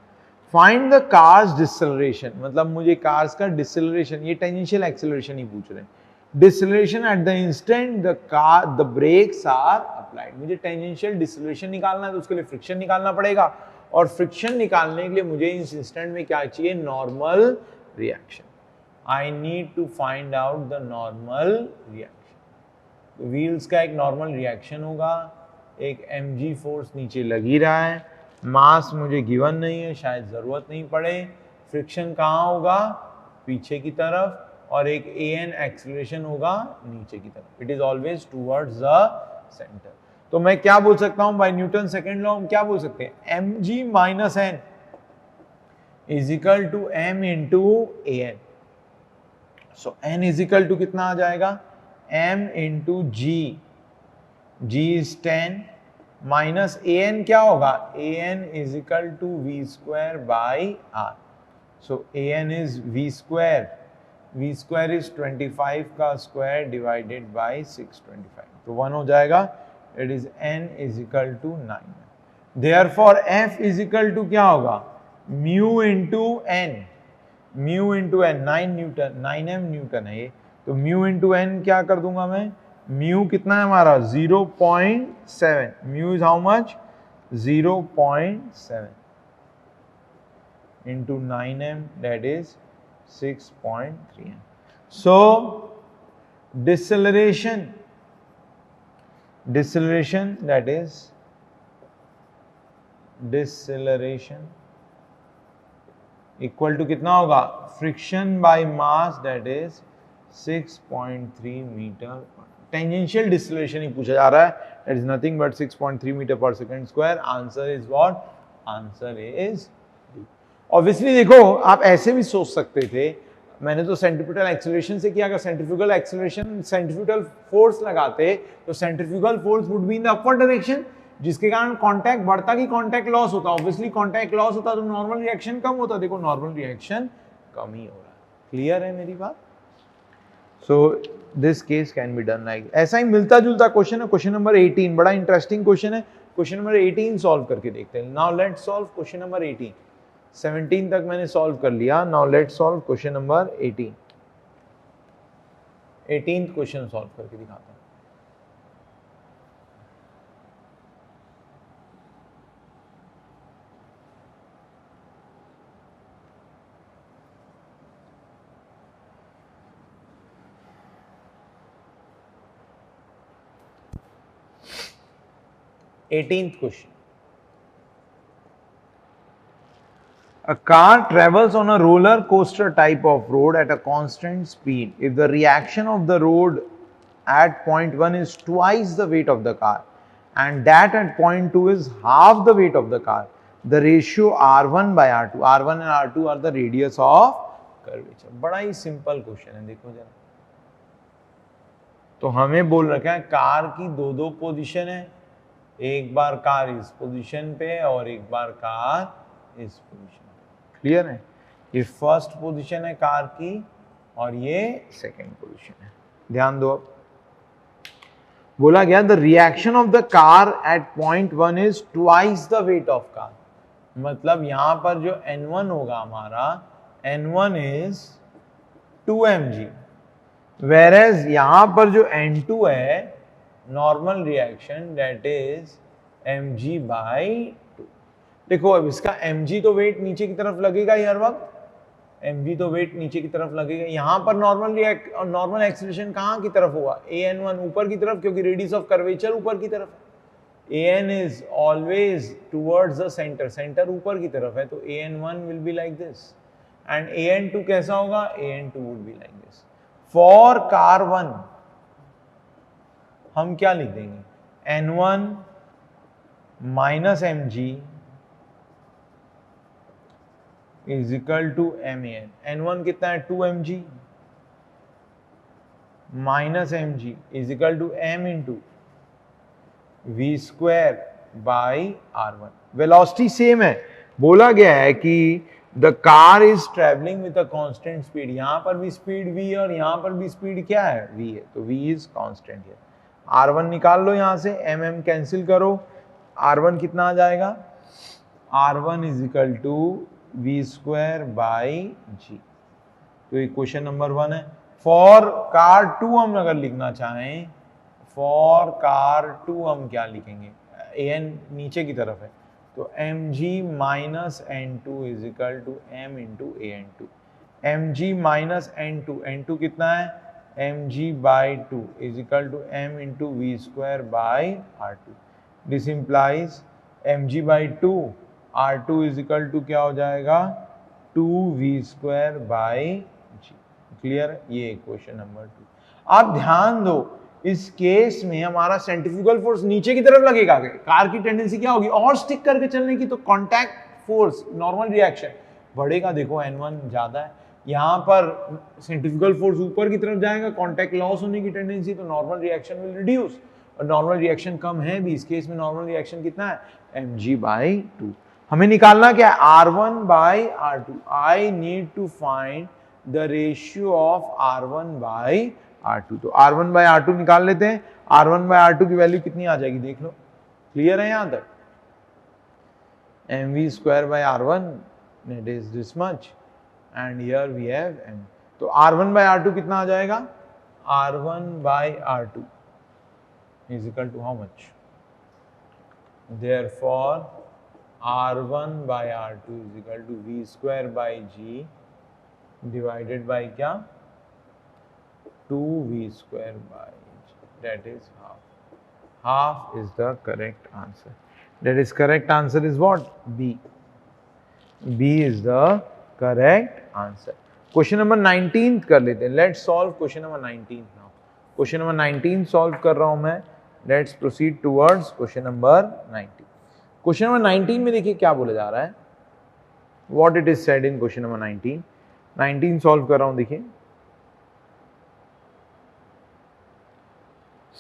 फाइंड द कार्स डिसेलरेशन, मतलब मुझे कार्स का डिसेलरेशन, ये टेंजेंशियल एक्सेलरेशन ही पूछ रहे हैं. Deceleration at the instant the brakes are applied. मुझे टेंजेंशियल डिसेलरेशन निकालना है तो उसके लिए फ्रिक्शन निकालना पड़ेगा, और फ्रिक्शन निकालने के लिए मुझे इस इंस्टेंट में क्या चाहिए, normal reaction. I need to find out the normal reaction. Wheels का एक नॉर्मल रिएक्शन होगा, एक mg फोर्स नीचे लग ही रहा है, मास मुझे गिवन नहीं है, शायद जरूरत नहीं पड़े, फ्रिक्शन कहाँ होगा, पीछे की तरफ, और एक an एक्सीलरेशन होगा नीचे की तरफ। It is always towards the centre. तो मैं क्या बोल सकता हूं, बाय न्यूटन सेकेंड लॉ हम क्या बोल सकते हैं, mg minus n is equal to m into an। सो n इज इक्वल टू कितना आ जाएगा, m into g, g is 10 minus an क्या होगा, an is equal to v square by r। So an is v square is 25 का square divided by 625, तो 1 हो जाएगा। It is n is equal to 9। Therefore f is equal to क्या होगा, mu into n, mu into n 9 newton, 9m newton है ये, तो mu into n क्या कर दूंगा मैं, म्यू कितना है हमारा 0.7, mu is how much 0.7 into 9m, that is 6.3m. So deceleration that is deceleration equal to कितना होगा, friction by mass, that is 6.3 metre. Tangential deceleration ही पूछा जा रहा है, that is nothing but 6.3 metre per second square. Answer is what, answer is obviously. देखो आप ऐसे भी सोच सकते थे, मैंने तो सेंट्रीफ्यूगल एक्सीलरेशन से किया, अगर सेंट्रीफ्यूगल एक्सीलरेशन सेंट्रीफ्यूगल फोर्स लगाते तो centrifugal force would be in the upward direction, जिसके कारण कांटेक्ट बढ़ता कि कांटेक्ट लॉस होता, ऑब्वियसली कांटेक्ट लॉस होता तो नॉर्मल रिएक्शन कम होता। देखो नॉर्मल रिएक्शन कम ही हो रहा है। क्लियर है मेरी बात? So this case can be done like, ऐसा ही मिलता जुलता क्वेश्चन है क्वेश्चन नंबर 18, बड़ा इंटरेस्टिंग क्वेश्चन है। क्वेश्चन नंबर 18 सॉल्व करके देखते हैं। Now let's solve question number 18। 17 तक मैंने सॉल्व कर लिया, now let's solve question number 18। 18th question solve करके दिखाता हूं। Eighteenth question, a car travels on a roller coaster type of road at a constant speed. If the reaction of the road at point 1 is twice the weight of the car and that at point 2 is half the weight of the car, the ratio r1 by r2, r1 and r2 are the radius of curvature। बड़ा ही simple question है, देखो जरा। तो हमें बोल रखा है car की दो पोजीशन है, एक बार कार इस पोजीशन पे और एक बार कार इस पोजीशन। क्लियर है? ये फर्स्ट पोजीशन है कार की और ये सेकंड पोजीशन है। ध्यान दो, अब बोला गया the reaction of the car eight point 1 is twice the weight of car. मतलब यहां पर जो N1 होगा हमारा, N1 इज 2mg, वेरेज यहां पर जो N2 है normal reaction, that is mg by 2। देखो अब इसका mg तो वेट नीचे की तरफ लगेगा ही हर वक्त, mg तो वेट नीचे की तरफ लगेगा। यहां पर नॉर्मल एक्सीलरेशन कहां की तरफ होगा, an1 ऊपर की तरफ, क्योंकि रेडियस ऑफ कर्वेचर ऊपर की तरफ है। an is always towards the centre, centre ऊपर की तरफ है, तो an1 will be like this and an2 कैसा होगा, an2 would be like this. For car 1 हम क्या लिख देंगे, n1 minus mg is equal to man। n1 कितना है 2mg minus mg is equal to m into v square by r1। Velocity same है, बोला गया है कि the car is travelling with a constant speed. यहां पर भी स्पीड v और यहां पर भी स्पीड क्या है, v है, तो v इज कांस्टेंट है। r1 निकाल लो यहां से, mm कैंसिल करो, r1 कितना आ जाएगा, r1 is equal to v square by g। तो ये क्वेश्चन नंबर 1 है। फॉर कार 2 हम अगर लिखना चाहें, फॉर कार 2 हम क्या लिखेंगे, an नीचे की तरफ है, तो mg minus n2 is equal to m into an2। mg minus n2 कितना है, mg by 2 is equal to m into v square by r2. This implies mg by 2 r2 is equal to क्या हो जाएगा, 2v square by g. Clear, ये question number 2. आप ध्यान दो, इस केस में हमारा सेंट्रीफ्यूगल फोर्स नीचे की तरफ लगेगा, कार की टेंडेंसी क्या होगी, और स्टिक करके चलने की, तो कांटेक्ट फोर्स नॉर्मल रिएक्शन बढ़ेगा. देखो n1 ज्यादा है, यहाँ पर सेंट्रीफ्यूगल फोर्स ऊपर की तरफ जाएगा, कांटेक्ट लॉस होने की टेंडेंसी, तो नॉर्मल रिएक्शन विल रिड्यूस, और नॉर्मल रिएक्शन कम है भी. इस केस में नॉर्मल रिएक्शन कितना है, mg बाई 2. हमें निकालना क्या है, r1 by r2. I need to find the ratio of r1 by r2. तो r1 बाई r2 निकाल लेते हैं. r1 बाई r2 की वैल्यू कितनी आ जाएगी, देख लो. क्लियर है यहां तक, mv square by r1 it is this much and here we have m. तो r1 by r2 कितना आ जाएगा, r1 by r2 is equal to how much, therefore r1 by r2 is equal to v square by g divided by क्या, 2v square by g, that is half. Half is the correct answer. That is correct answer is what, B. B is the correct answer. Question number 19 कर लेते हैं. Let's solve question number 19 now. Question number 19 solve कर रहा हूं मैं. Let's proceed towards question number 19. Question number 19 में देखिए क्या बोला जा रहा है. What it is said in question number 19. 19 solve कर रहा हूं, देखिए.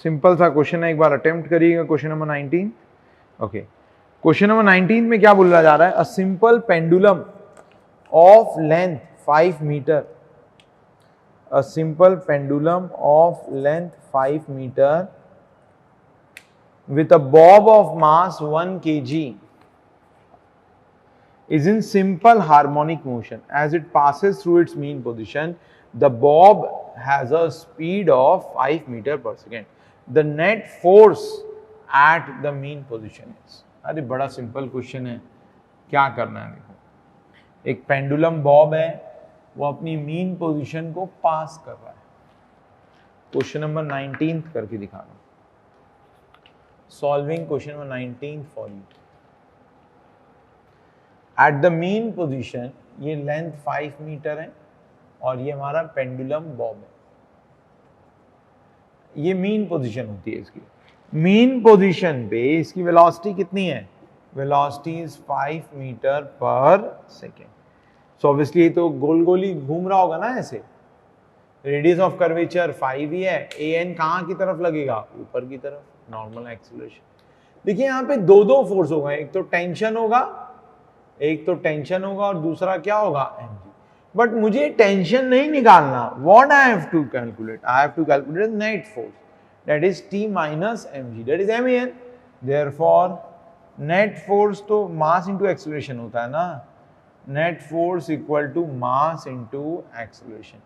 सिंपल सा क्वेश्चन है, एक बार अटेम्प्ट करिएगा. Question number 19. Okay, question number 19 में क्या बोला जा रहा है, a simple pendulum of length 5 metre, a simple pendulum of length 5 metre with a bob of mass 1 kg is in simple harmonic motion. As it passes through its mean position, the bob has a speed of 5 meter per second. The net force at the mean position is. अरे बड़ा simple question है, क्या करना है देखो. एक pendulum Bob है, वो अपनी मीन पोजीशन को पास कर रहा है. क्वेश्चन नंबर 19 करके दिखा रहा हूं. Solving question number 19 for you. At the mean position, ये लेंथ 5 मीटर है और ये हमारा पेंडुलम बॉब है. ये मीन पोजीशन होती है इसकी. मीन पोजीशन पे इसकी वेलोसिटी कितनी है, वेलोसिटी इज 5 मीटर पर सेकेंड. सो ऑब्वियसली ये तो गोल गोल ही घूम रहा होगा ना ऐसे. रेडियस ऑफ कर्वेचर 5 ही है. an कहाँ की तरफ लगेगा, ऊपर की तरफ. Normal acceleration. देखिए यहाँ पे दो फोर्स होगा, एक तो टेंशन होगा, और दूसरा क्या होगा, mg. बट मुझे टेंशन नहीं निकालना. What I have to calculate, I have to calculate net force, that is t minus mg, that is man. Therefore net force तो मास इनटू एक्सीलरेशन होता है ना. Net force equal to mass into acceleration.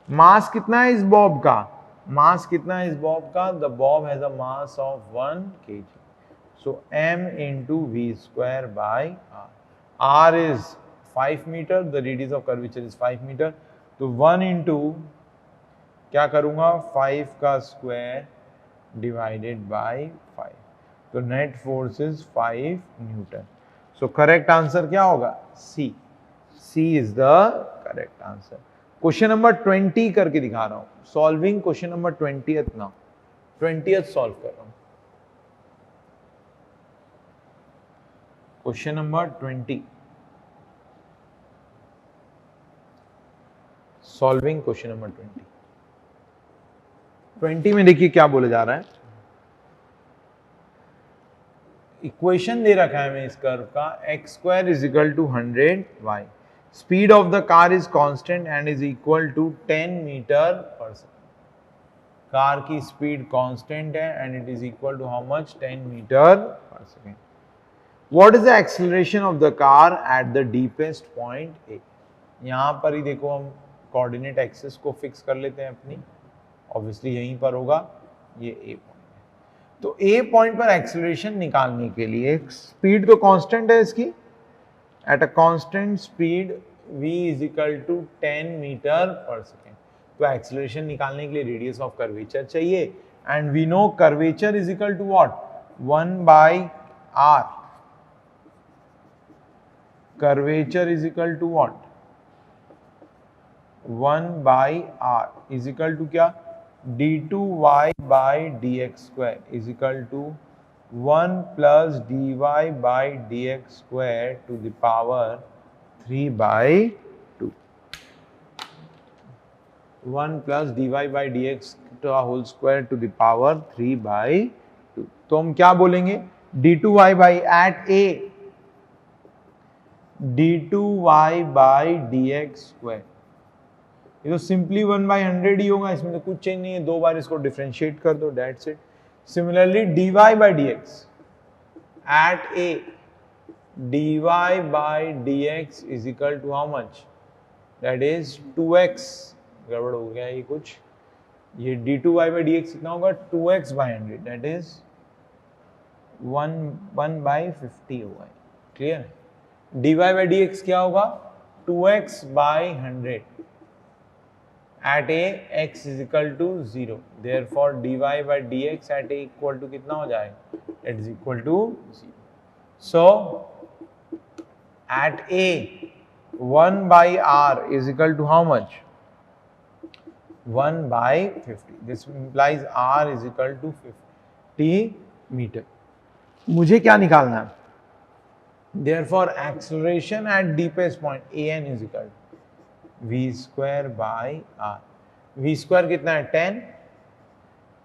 Mass कितना है इस Bob का, मास कितना है इस बॉब का, the Bob has a mass of 1 kg. So m into v square by r. r is 5 meter, the radius of curvature is 5 meter. तो 1 into क्या करूंगा, 5 का स्क्वायर डिवाइडेड बाय 5. तो net force is 5 Newton. So correct answer क्या होगा, C. C is the correct answer. Question number 20 करके दिखा रहा हूं. Solving question number 20th now. 20th solve कर रहा हूं. Question number 20. Solving question number 20 में देखिए क्या बोले जा रहा है. इक्वेशन दे रखा है हमें इस कर्व का, x square is equal to 100y. Speed of the car is constant and is equal to 10 metre पर सेकेंड. कार की स्पीड कांस्टेंट है and it is equal to how much, 10 metre पर second. What is the acceleration of the car at the deepest point A. यहां पर ही देखो हम coordinate axis को fix कर लेते हैं अपनी. ऑब्वियसली यहीं पर होगा, ये ए पॉइंट है. तो ए पॉइंट पर एक्सेलरेशन निकालने के लिए स्पीड तो कांस्टेंट है इसकी. At a constant speed v is equal to 10 metre पर सेकेंड। तो एक्सीलरेशन निकालने के लिए रेडियस ऑफ कर्वेचर चाहिए, and we know curvature is equal to what, 1/r। Curvature is equal to what, 1/r is equal to क्या, d2y/dx² is equal to 1 + dy/dx² to the power 3/2। 1 + dy/dx² to the power 3/2। तो हम क्या बोलेंगे, d2y/at a, d2y/dx², ये तो simply 1/100 ही होगा, इसमें तो कुछ चेंज नहीं है, दो बार इसको डिफरेंशिएट कर दो, that's it. Similarly dy/dx at a, dy/dx is equal to how much, that is 2x। गड़बड़ हो गया ये कुछ, ये d2y/dx कितना होगा, 2x/100, दैट इज 1/50 होगा। क्लियर। dy/dx क्या होगा, 2x/100 at a x is equal to 0, therefore dy/dx at a equal to कितना हो जाएगा, it is equal to 0। so at a 1/r is equal to how much, 1/50, this implies r is equal to 50 meter। मुझे क्या निकालना है, therefore acceleration at deepest point an is equal to v²/r। v² कितना है, 10,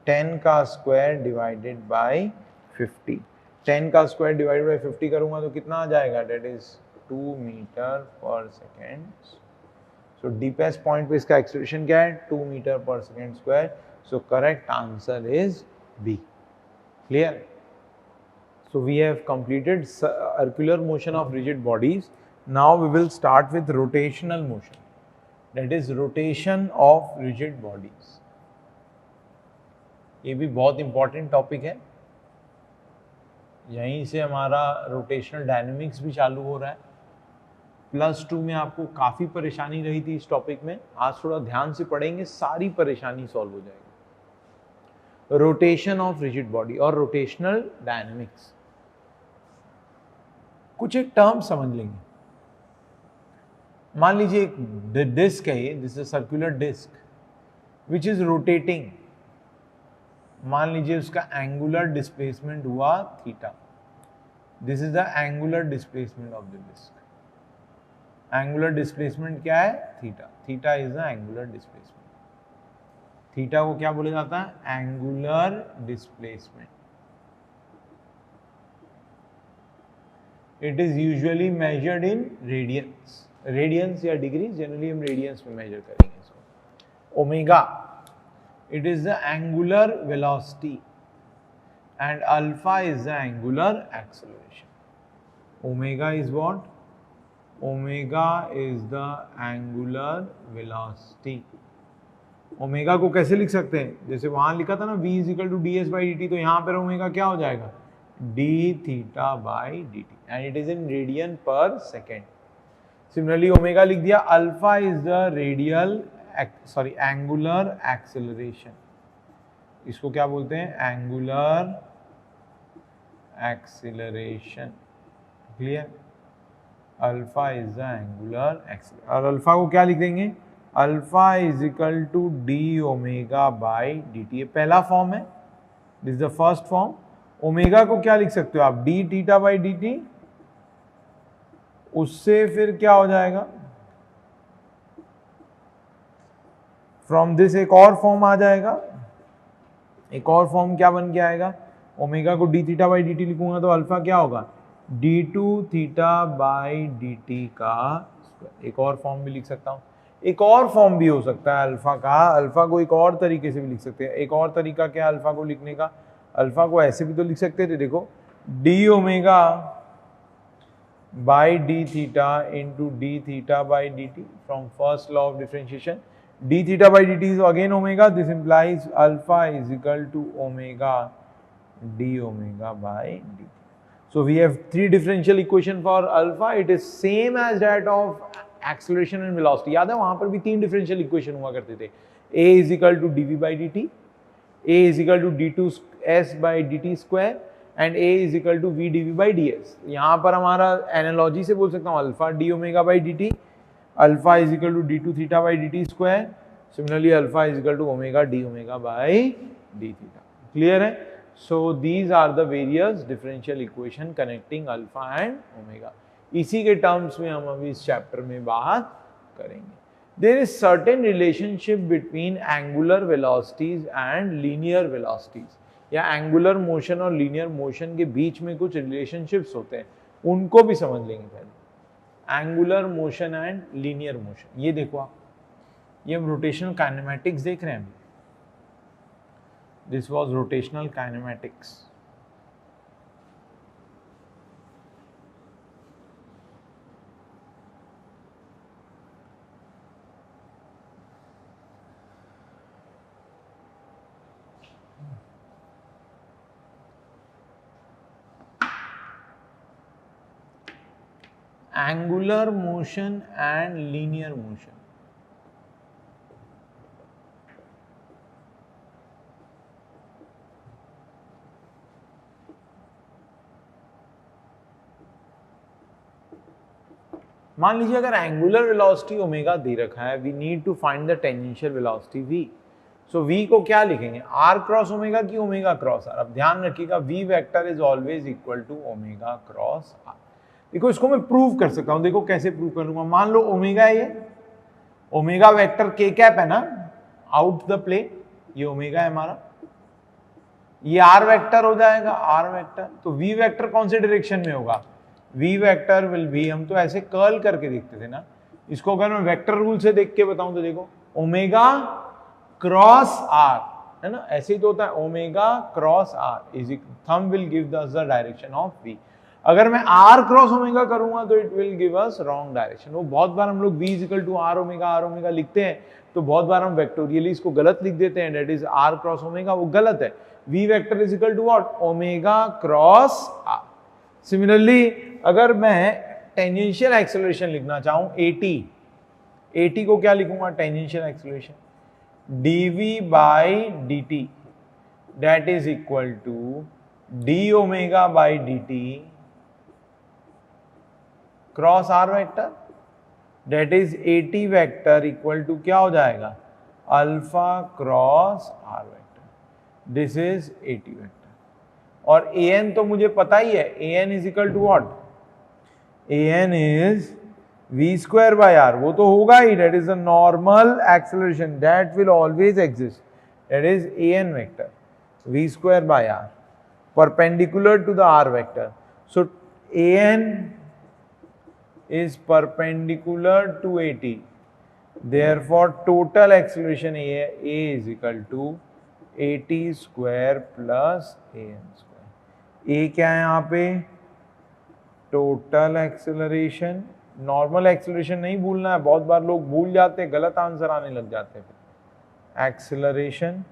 10 का square divided bye 50, 10 का square divided bye 50 करूंगा तो कितना आ जाएगा, दैट इज 2 मीटर पर सेकेंड। सो डीपेस्ट पॉइंट पे इसका एक्सेलरेशन क्या है, 2 मीटर पर second square. So correct answer is B. Clear. So we have completed circular motion of rigid bodies. Now we will start with rotational motion, that is rotation of rigid bodies। ये भी बहुत important topic है, यहीं से हमारा rotational dynamics भी चालू हो रहा है। +2 में आपको काफ़ी परेशानी रही थी इस टॉपिक में, आज थोड़ा ध्यान से पढ़ेंगे, सारी परेशानी सॉल्व हो जाएगी। रोटेशन ऑफ रिजिड बॉडी और रोटेशनल डायनेमिक्स, कुछ एक टर्म समझ लेंगे। मान लीजिए एक डिस्क है, ये this is circular disc which is rotating. मान लीजिए उसका एंगुलर डिस्प्लेसमेंट हुआ theta, this is the angular displacement of the disc. Angular displacement क्या है, theta, theta is the angular displacement. Theta को क्या बोला जाता है, angular displacement. It is usually measured in radians, radians या degrees, generally हम radians में measure करेंगे इसको। Omega, it is the angular velocity and alpha is the angular acceleration। Omega is what? Omega is the angular velocity। Omega को कैसे लिख सकते हैं, जैसे वहां लिखा था ना v is equal to ds/dt, तो यहाँ पर ओमेगा क्या हो जाएगा, d(θ/dt) and it is in radian per second। Similarly omega लिख दिया, alpha is the angular acceleration. इसको क्या बोलते हैं, angular acceleration. Clear. Alpha is the angular acceleration, और अल्फा को क्या लिख देंगे, alpha is equal to d(ω/dt)। ये पहला फॉर्म है, this is the first form. Omega को क्या लिख सकते हो आप, d(θ/dt), उससे फिर क्या हो जाएगा, फ्रॉम दिस एक और फॉर्म आ जाएगा, एक और फॉर्म क्या बन के आएगा, ओमेगा को d(θ/dt) लिखूंगा तो अल्फा क्या होगा, d2θ/dt का स्क्वायर। एक और फॉर्म भी लिख सकता हूं, एक और फॉर्म भी हो सकता है अल्फा का, अल्फा को एक और तरीके से भी लिख सकते हैं। एक और तरीका क्या है अल्फा को लिखने का, अल्फा को ऐसे भी तो लिख सकते थे, देखो d(ω/dθ into d(θ/dt) from first law of differentiation। d(θ/dt) is again omega, this implies alpha is equal to omega d(ω/dt)। So we have three differential equation for alpha, it is same as that of acceleration and velocity. याद है वहां पर भी 3 differential equation हुआ करते थे, a is equal to dv by dt, a is equal to d2s by dt square and a is equal to v dv by ds। यहाँ पर हमारा एनालॉजी से बोल सकता हूँ alpha d omega by dt, alpha is equal to d2 theta by dt square, similarly alpha is equal to omega d omega by d theta. Clear है? So these are the various differential equation connecting alpha and omega। इसी के terms में हम अभी इस chapter में बात करेंगे। There is certain relationship between angular velocities and linear velocities, या angular motion और linear motion के बीच में कुछ relationships होते हैं, उनको भी समझ लेंगे पहले। Angular motion and linear motion, ये देखो आप, ये हम rotational kinematics देख रहे हैं। This was rotational kinematics। Angular motion and linear motion। मान लीजिए अगर एंगुलर वेलोसिटी ओमेगा दे रखा है, we need to find the tangential velocity v। So v को क्या लिखेंगे, r क्रॉस ओमेगा की ओमेगा क्रॉस r। अब ध्यान रखिएगा v vector is always equal to omega cross r। देखो इसको मैं प्रूव कर सकता हूं, देखो कैसे प्रूव करूंगा। मान लो ओमेगा है, ये ओमेगा वेक्टर k कैप है ना, आउट द प्लेन, ये ओमेगा है हमारा, ये r वेक्टर हो जाएगा, r वेक्टर। तो v वेक्टर कौन से डायरेक्शन में होगा, v वेक्टर विल बी, हम तो ऐसे कर्ल करके देखते थे ना, इसको अगर मैं वेक्टर रूल से देख के बताऊं तो देखो ओमेगा क्रॉस r, है ना, ऐसे ही तो होता है, omega cross r is thumb will give us the direction of v। अगर मैं r क्रॉस ओमेगा करूंगा तो it will give us wrong direction. वो बहुत बार हम लोग v is equal to r omega लिखते हैं, तो बहुत बार हम वेक्टोरियली इसको गलत लिख देते हैं, that is r cross omega, वो गलत है। v vector is equal to what, omega cross r। Similarly अगर मैं टेंजेंशियल एक्सेलरेशन लिखना चाहूं at को क्या लिखूंगा, tangential acceleration dv by dt that is equal to d omega by dt cross r vector, that is at vector equal to क्या हो जाएगा, alpha cross r vector, this is at vector. और an तो मुझे पता ही है, an is equal to what, an is v square by r, वो तो होगा ही, that is the normal acceleration that will always exist, that is an vector v square by r perpendicular to the r vector. So an is perpendicular to at, therefore total acceleration a is equal to at square plus an square। a क्या है यहाँ पे, total acceleration, normal acceleration नहीं भूलना है, बहुत बार लोग भूल जाते हैं, गलत आंसर आने लग जाते हैं। Acceleration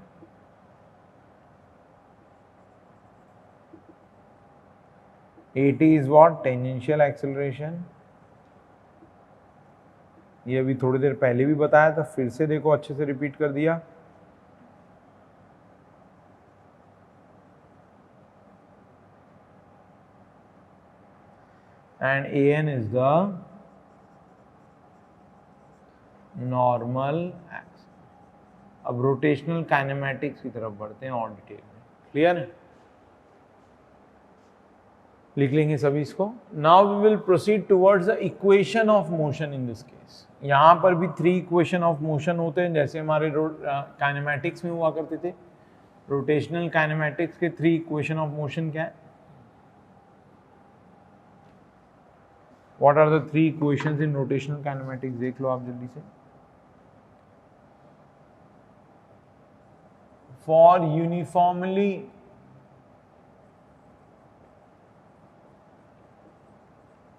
at is what, tangential acceleration. ये अभी थोड़ी देर पहले भी बताया था, फिर से देखो अच्छे से रिपीट कर दिया। And an is the normal x. अब रोटेशनल काइनेमैटिक्स की तरफ बढ़ते हैं और डिटेल में, क्लियर है? लिख लेंगे सभी इसको। Now we will proceed towards the equation of motion in this case. यहाँ पर भी 3 इक्वेशन ऑफ मोशन होते हैं, जैसे हमारे काइनेमैटिक्स में हुआ करते थे। रोटेशनल काइनेमैटिक्स के 3 इक्वेशन ऑफ मोशन क्या है, what are the 3 equations in rotational kinematics, देख लो आप जल्दी से। For uniformly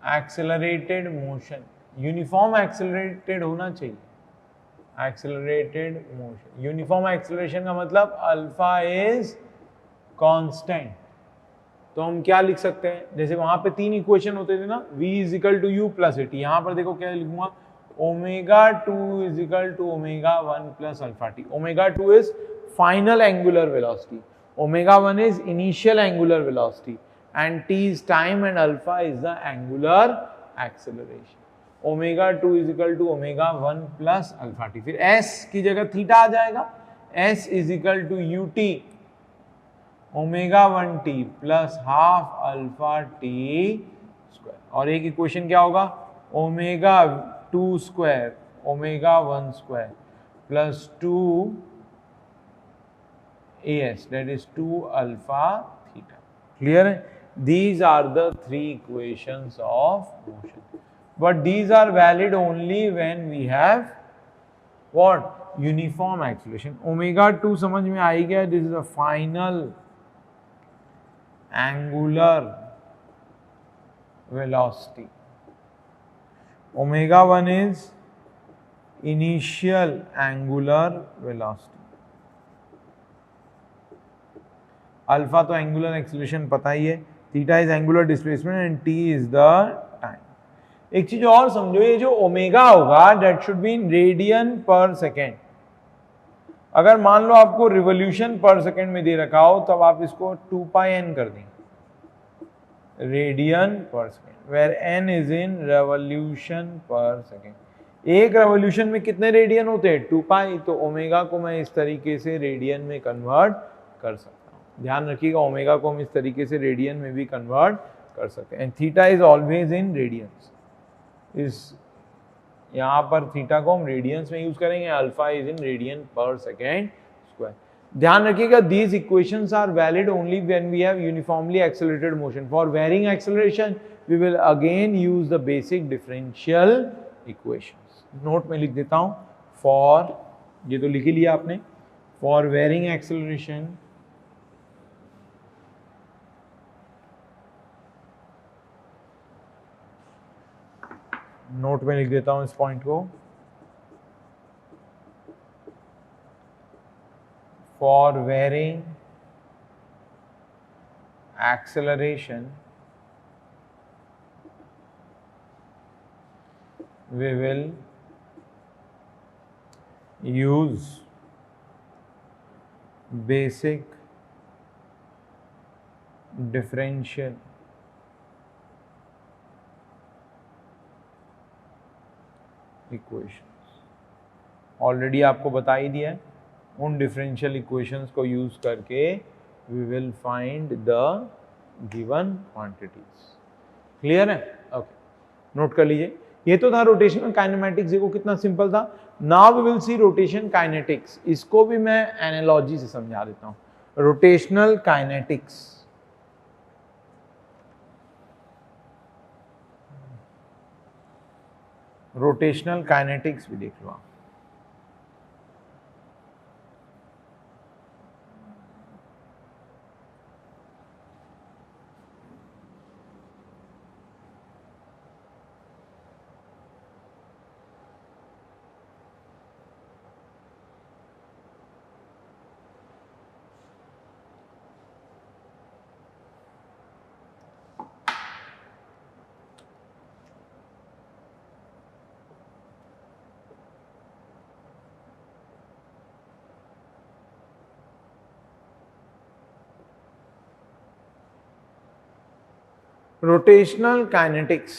accelerated motion, uniform accelerated होना चाहिए, एक्सेलरेटेड मोशन, यूनिफॉर्म एक्सेलरेशन का मतलब अल्फा इज कांस्टेंट। तो हम क्या लिख सकते हैं, जैसे वहां पे 3 इक्वेशन होते थे ना, v is equal to u plus at, यहां पर देखो क्या लिखूंगा, omega 2 is equal to omega 1 plus alpha t. Omega 2 is final angular velocity, omega 1 is initial angular velocity, and t is time and alpha is the angular acceleration. Omega 2 is equal to omega 1 plus alpha t. फिर s की जगह theta आ जाएगा. s is equal to u t omega 1 t plus half alpha t square. और एक equation क्या होगा? Omega 2 square omega 1 square plus 2 as, that is 2 alpha theta. Clear है? These are the three equations of motion. But these are valid only when we have what? Uniform acceleration. Omega 2 समझ में आई गया? This is a final angular velocity. Omega 1 is initial angular velocity. Alpha तो angular acceleration पता ही है, theta is angular displacement and T is the time. एक चीज और समझो, ये जो ओमेगा होगा that should be in radian per second. अगर मान लो आपको रिवोल्यूशन पर सेकेंड में दे रखा हो तब आप इसको 2 पाई एन कर देंगे, radian per second, where n is in revolution per second. एक रेवोल्यूशन में कितने रेडियन होते हैं? 2 पाई. तो ओमेगा को मैं इस तरीके से रेडियन में कन्वर्ट कर सकता हूं. ध्यान रखिएगा, ओमेगा को हम इस तरीके से रेडियन में भी कन्वर्ट कर सकते हैं. And theta is always in radiance. इस यहाँ पर थीटा को हम रेडियंस में यूज करेंगे, alpha is in radian per second square. ध्यान रखिएगा, these equations are valid only when we have uniformly accelerated motion. For varying acceleration we will again use the basic differential equations. Note में लिख देता हूं, for, ये तो लिख ही लिया आपने, फॉर वेरिंग एक्सेलरेशन नोट में लिख देता हूं इस पॉइंट को, for varying acceleration we will use basic differential equations. Already आपको बता ही दिया है, उन डिफरेंशियल इक्वेशंस को यूज करके we will find the given quantities. Clear है? ओके, नोट कर लीजिए. ये तो था रोटेशनल काइनेमैटिक्स. देखो कितना सिंपल था. Now we will see rotation kinetics. इसको भी मैं एनालॉजी से समझा देता हूं. रोटेशनल काइनेटिक्स, रोटेशनल काइनेटिक्स भी देख लो आप. रोटेशनल काइनेटिक्स,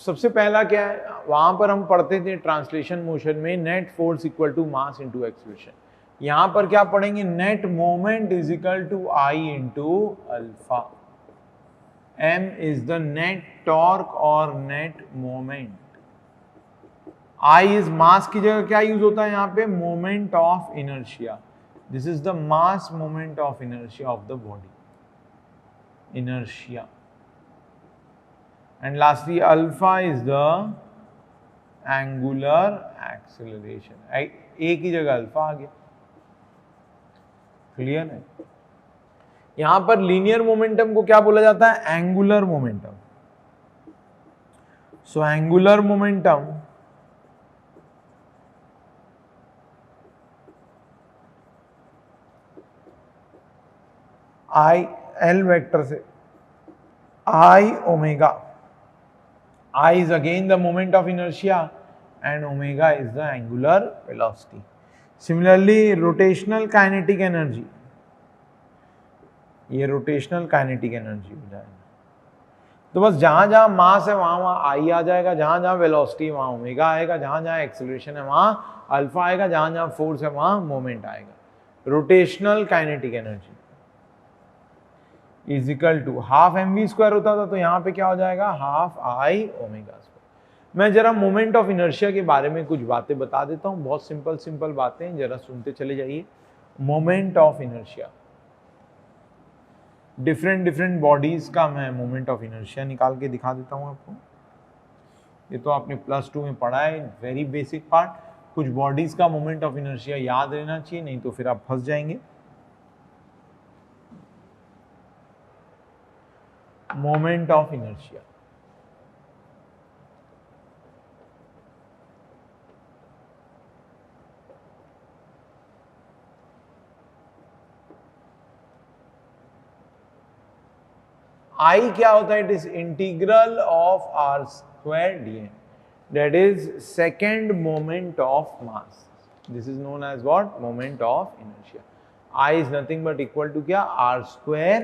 सबसे पहला क्या है, वहां पर हम पढ़ते थे ट्रांसलेशन मोशन में net force equal to mass into acceleration. यहां पर क्या पढ़ेंगे? Net moment is equal to I into alpha. M is the net torque और net moment. I is mass की जगह क्या यूज होता है यहाँ पे? Moment of inertia. This is the mass moment of inertia of the body, inertia. And lastly, alpha is the angular acceleration. एक ही जगह अल्फा आ गया. क्लियर है? यहां पर लीनियर मोमेंटम को क्या बोला जाता है? Angular momentum. So angular momentum I L vector से I omega. I is again the moment of inertia and omega is the angular velocity. Similarly, rotational kinetic energy, ये rotational kinetic energy हो जाएगा। तो बस जहां जहां मास है वहां वहां आई आ जाएगा, जहां जहां वेलोसिटी वहां ओमेगा आएगा, जहां जहां एक्सेलरेशन है वहां अल्फा आएगा, जहां जहां फोर्स है वहां मोमेंट आएगा। Rotational kinetic energy is equal to half mv square होता था, तो यहाँ पे क्या हो जाएगा, हाफ आई ओमेगा स्क्वायर। मैं जरा मोमेंट ऑफ इनर्शिया के बारे में कुछ बातें बता देता हूँ, बहुत सिंपल सिंपल बातें, जरा सुनते चले जाइए। Moment of inertia, different different bodies का मैं मोमेंट ऑफ इनर्शिया निकाल के दिखा देता हूँ आपको। ये तो आपने +2 में पढ़ा है, वेरी बेसिक पार्ट। कुछ बॉडीज का मोमेंट ऑफ इनर्शिया याद रहना चाहिए, नहीं तो फिर आप फंस जाएंगे। मोमेंट ऑफ इनर्शिया, आई क्या होता है, it is integral of r square dm, that is second moment of mass. This is known as what? Moment of inertia. I is nothing but equal to क्या, r square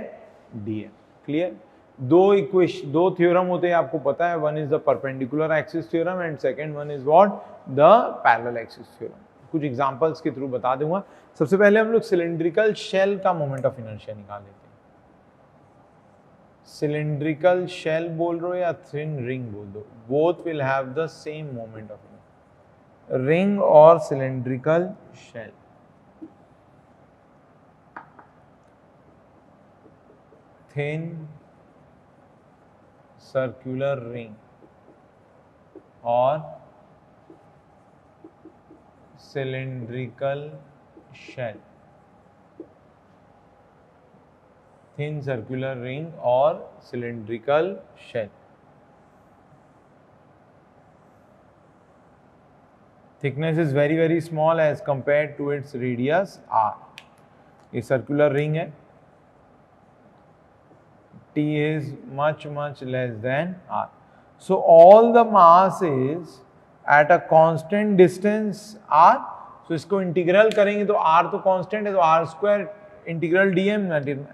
dm. Clear? दो theorem होते हैं आपको पता है, one is the perpendicular axis theorem and second one is what, the parallel axis theorem. कुछ examples के through बता दूंगा। सबसे पहले हम लोग सिलिंड्रिकल शेल का मोमेंट ऑफ इनर्शिया निकाल लेते हैं। सिलिंड्रिकल शेल बोल रहे हो या थिन रिंग बोल दो, both will have the same moment of inertia. Ring और cylindrical shell, thin circular ring और cylindrical shell, thin circular ring और cylindrical shell. Thickness is very very small as compared to its radius r। ये circular ring है, t is much less than r. So all the mass is at a constant distance r. So इसको integral करेंगे तो r तो constant है, तो r square integral dm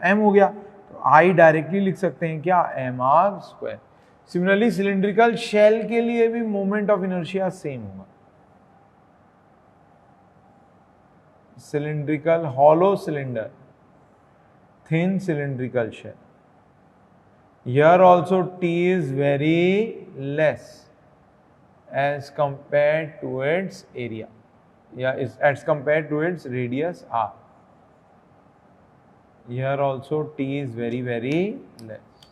m हो गया, तो I डायरेक्टली लिख सकते हैं क्या, mr square. Similarly cylindrical shell के लिए भी मोमेंट ऑफ इनर्शिया सेम होगा। Cylindrical hollow cylinder, thin cylindrical shell, here also t is very less as compared to its area, is as compared to its radius r. Here also t is very less.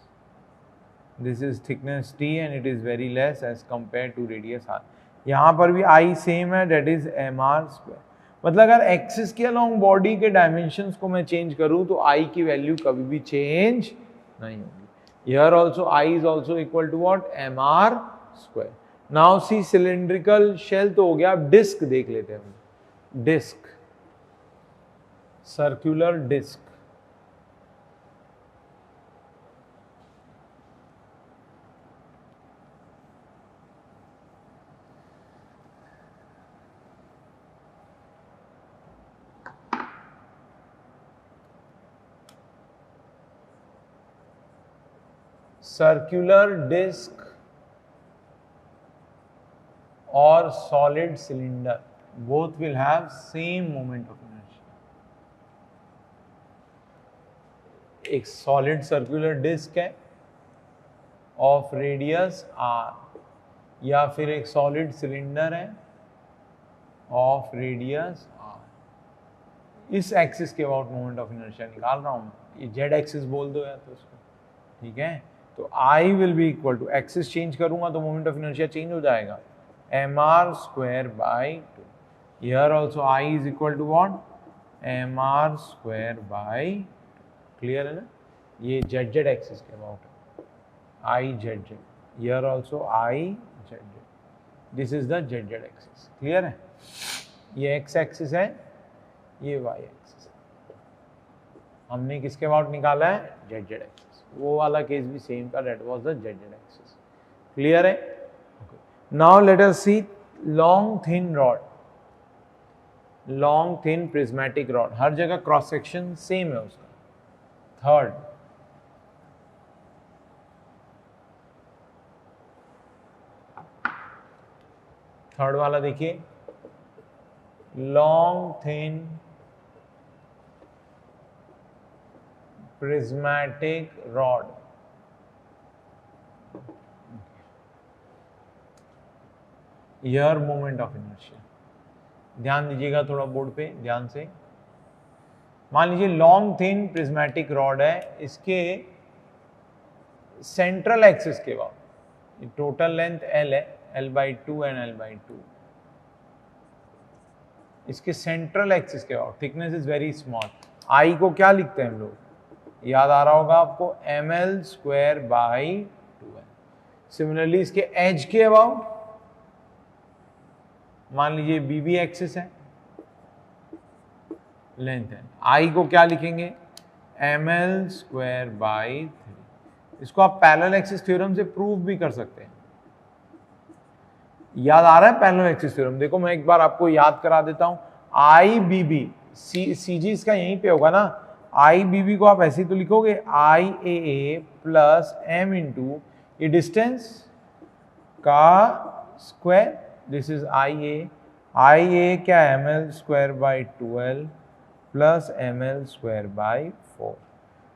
This is thickness t and it is very less as compared to radius r. यहाँ पर भी I same है, that is mr square। मतलब अगर axis के along body के dimensions को मैं चेंज करूं तो I की वैल्यू कभी भी चेंज नहीं होगी। Here also I is also equal to what, mr square. Now see cylindrical shell तो हो गया, अब डिस्क देख लेते हैं। Disc, circular disc, circular disc और solid cylinder both will have same moment of inertia। एक सॉलिड सर्कुलर डिस्क है ऑफ रेडियस r, या फिर एक सॉलिड सिलेंडर है ऑफ रेडियस r। इस एक्सिस के अबाउट मोमेंट ऑफ इनर्शिया निकाल रहा हूं, ये जेड एक्सिस बोल दो या तो इसको, ठीक है। तो I will be equal to, axis change करूंगा तो मोमेंट ऑफ इनर्शिया चेंज हो जाएगा, mr square by 2। Here also I is equal to what, mr square by 2। Clear है ना, ये जेड जेड एक्सिस के अबाउट है, I Z Z, here also I Z Z, this is the Z Z axis. Clear है, ये x axis है, ये y axis है। हमने किसके अबाउट निकाला है, जेड जेड एक्सिस। वो वाला केस भी सेम का, that was the Z Z axis. Clear है। Now let us see long thin rod, long thin prismatic rod, हर जगह क्रॉस सेक्शन सेम है उसका। थर्ड वाला देखिए, long thin prismatic rod, here moment of inertia. ध्यान दीजिएगा थोड़ा बोर्ड पे ध्यान से। मान लीजिए लॉन्ग थिन प्रिज्मेटिक रॉड है, इसके सेंट्रल एक्सिस के बाद टोटल लेंथ L है, L/2 एंड L/2, इसके सेंट्रल एक्सिस के बाद thickness is very small. I को क्या लिखते हैं हम लोग, याद आ रहा होगा आपको, ml²/2l। सिमिलरली इसके एज के अबाउट मान लीजिए BB एक्सिस है, लेंथ है, I को क्या लिखेंगे, ml²/3। इसको आप पैरेलल एक्सिस थ्योरम से प्रूव भी कर सकते हैं। याद आ रहा है पैरेलल एक्सिस थ्योरम? देखो मैं एक बार आपको याद करा देता हूं। IBB, CG इसका यहीं पे होगा ना, IBB को आप ऐसे ही तो लिखोगे, IAA प्लस M इंटू ये डिस्टेंस का स्क्वायर, दिस इज IA क्या है, ml²/2l प्लस ml²/4।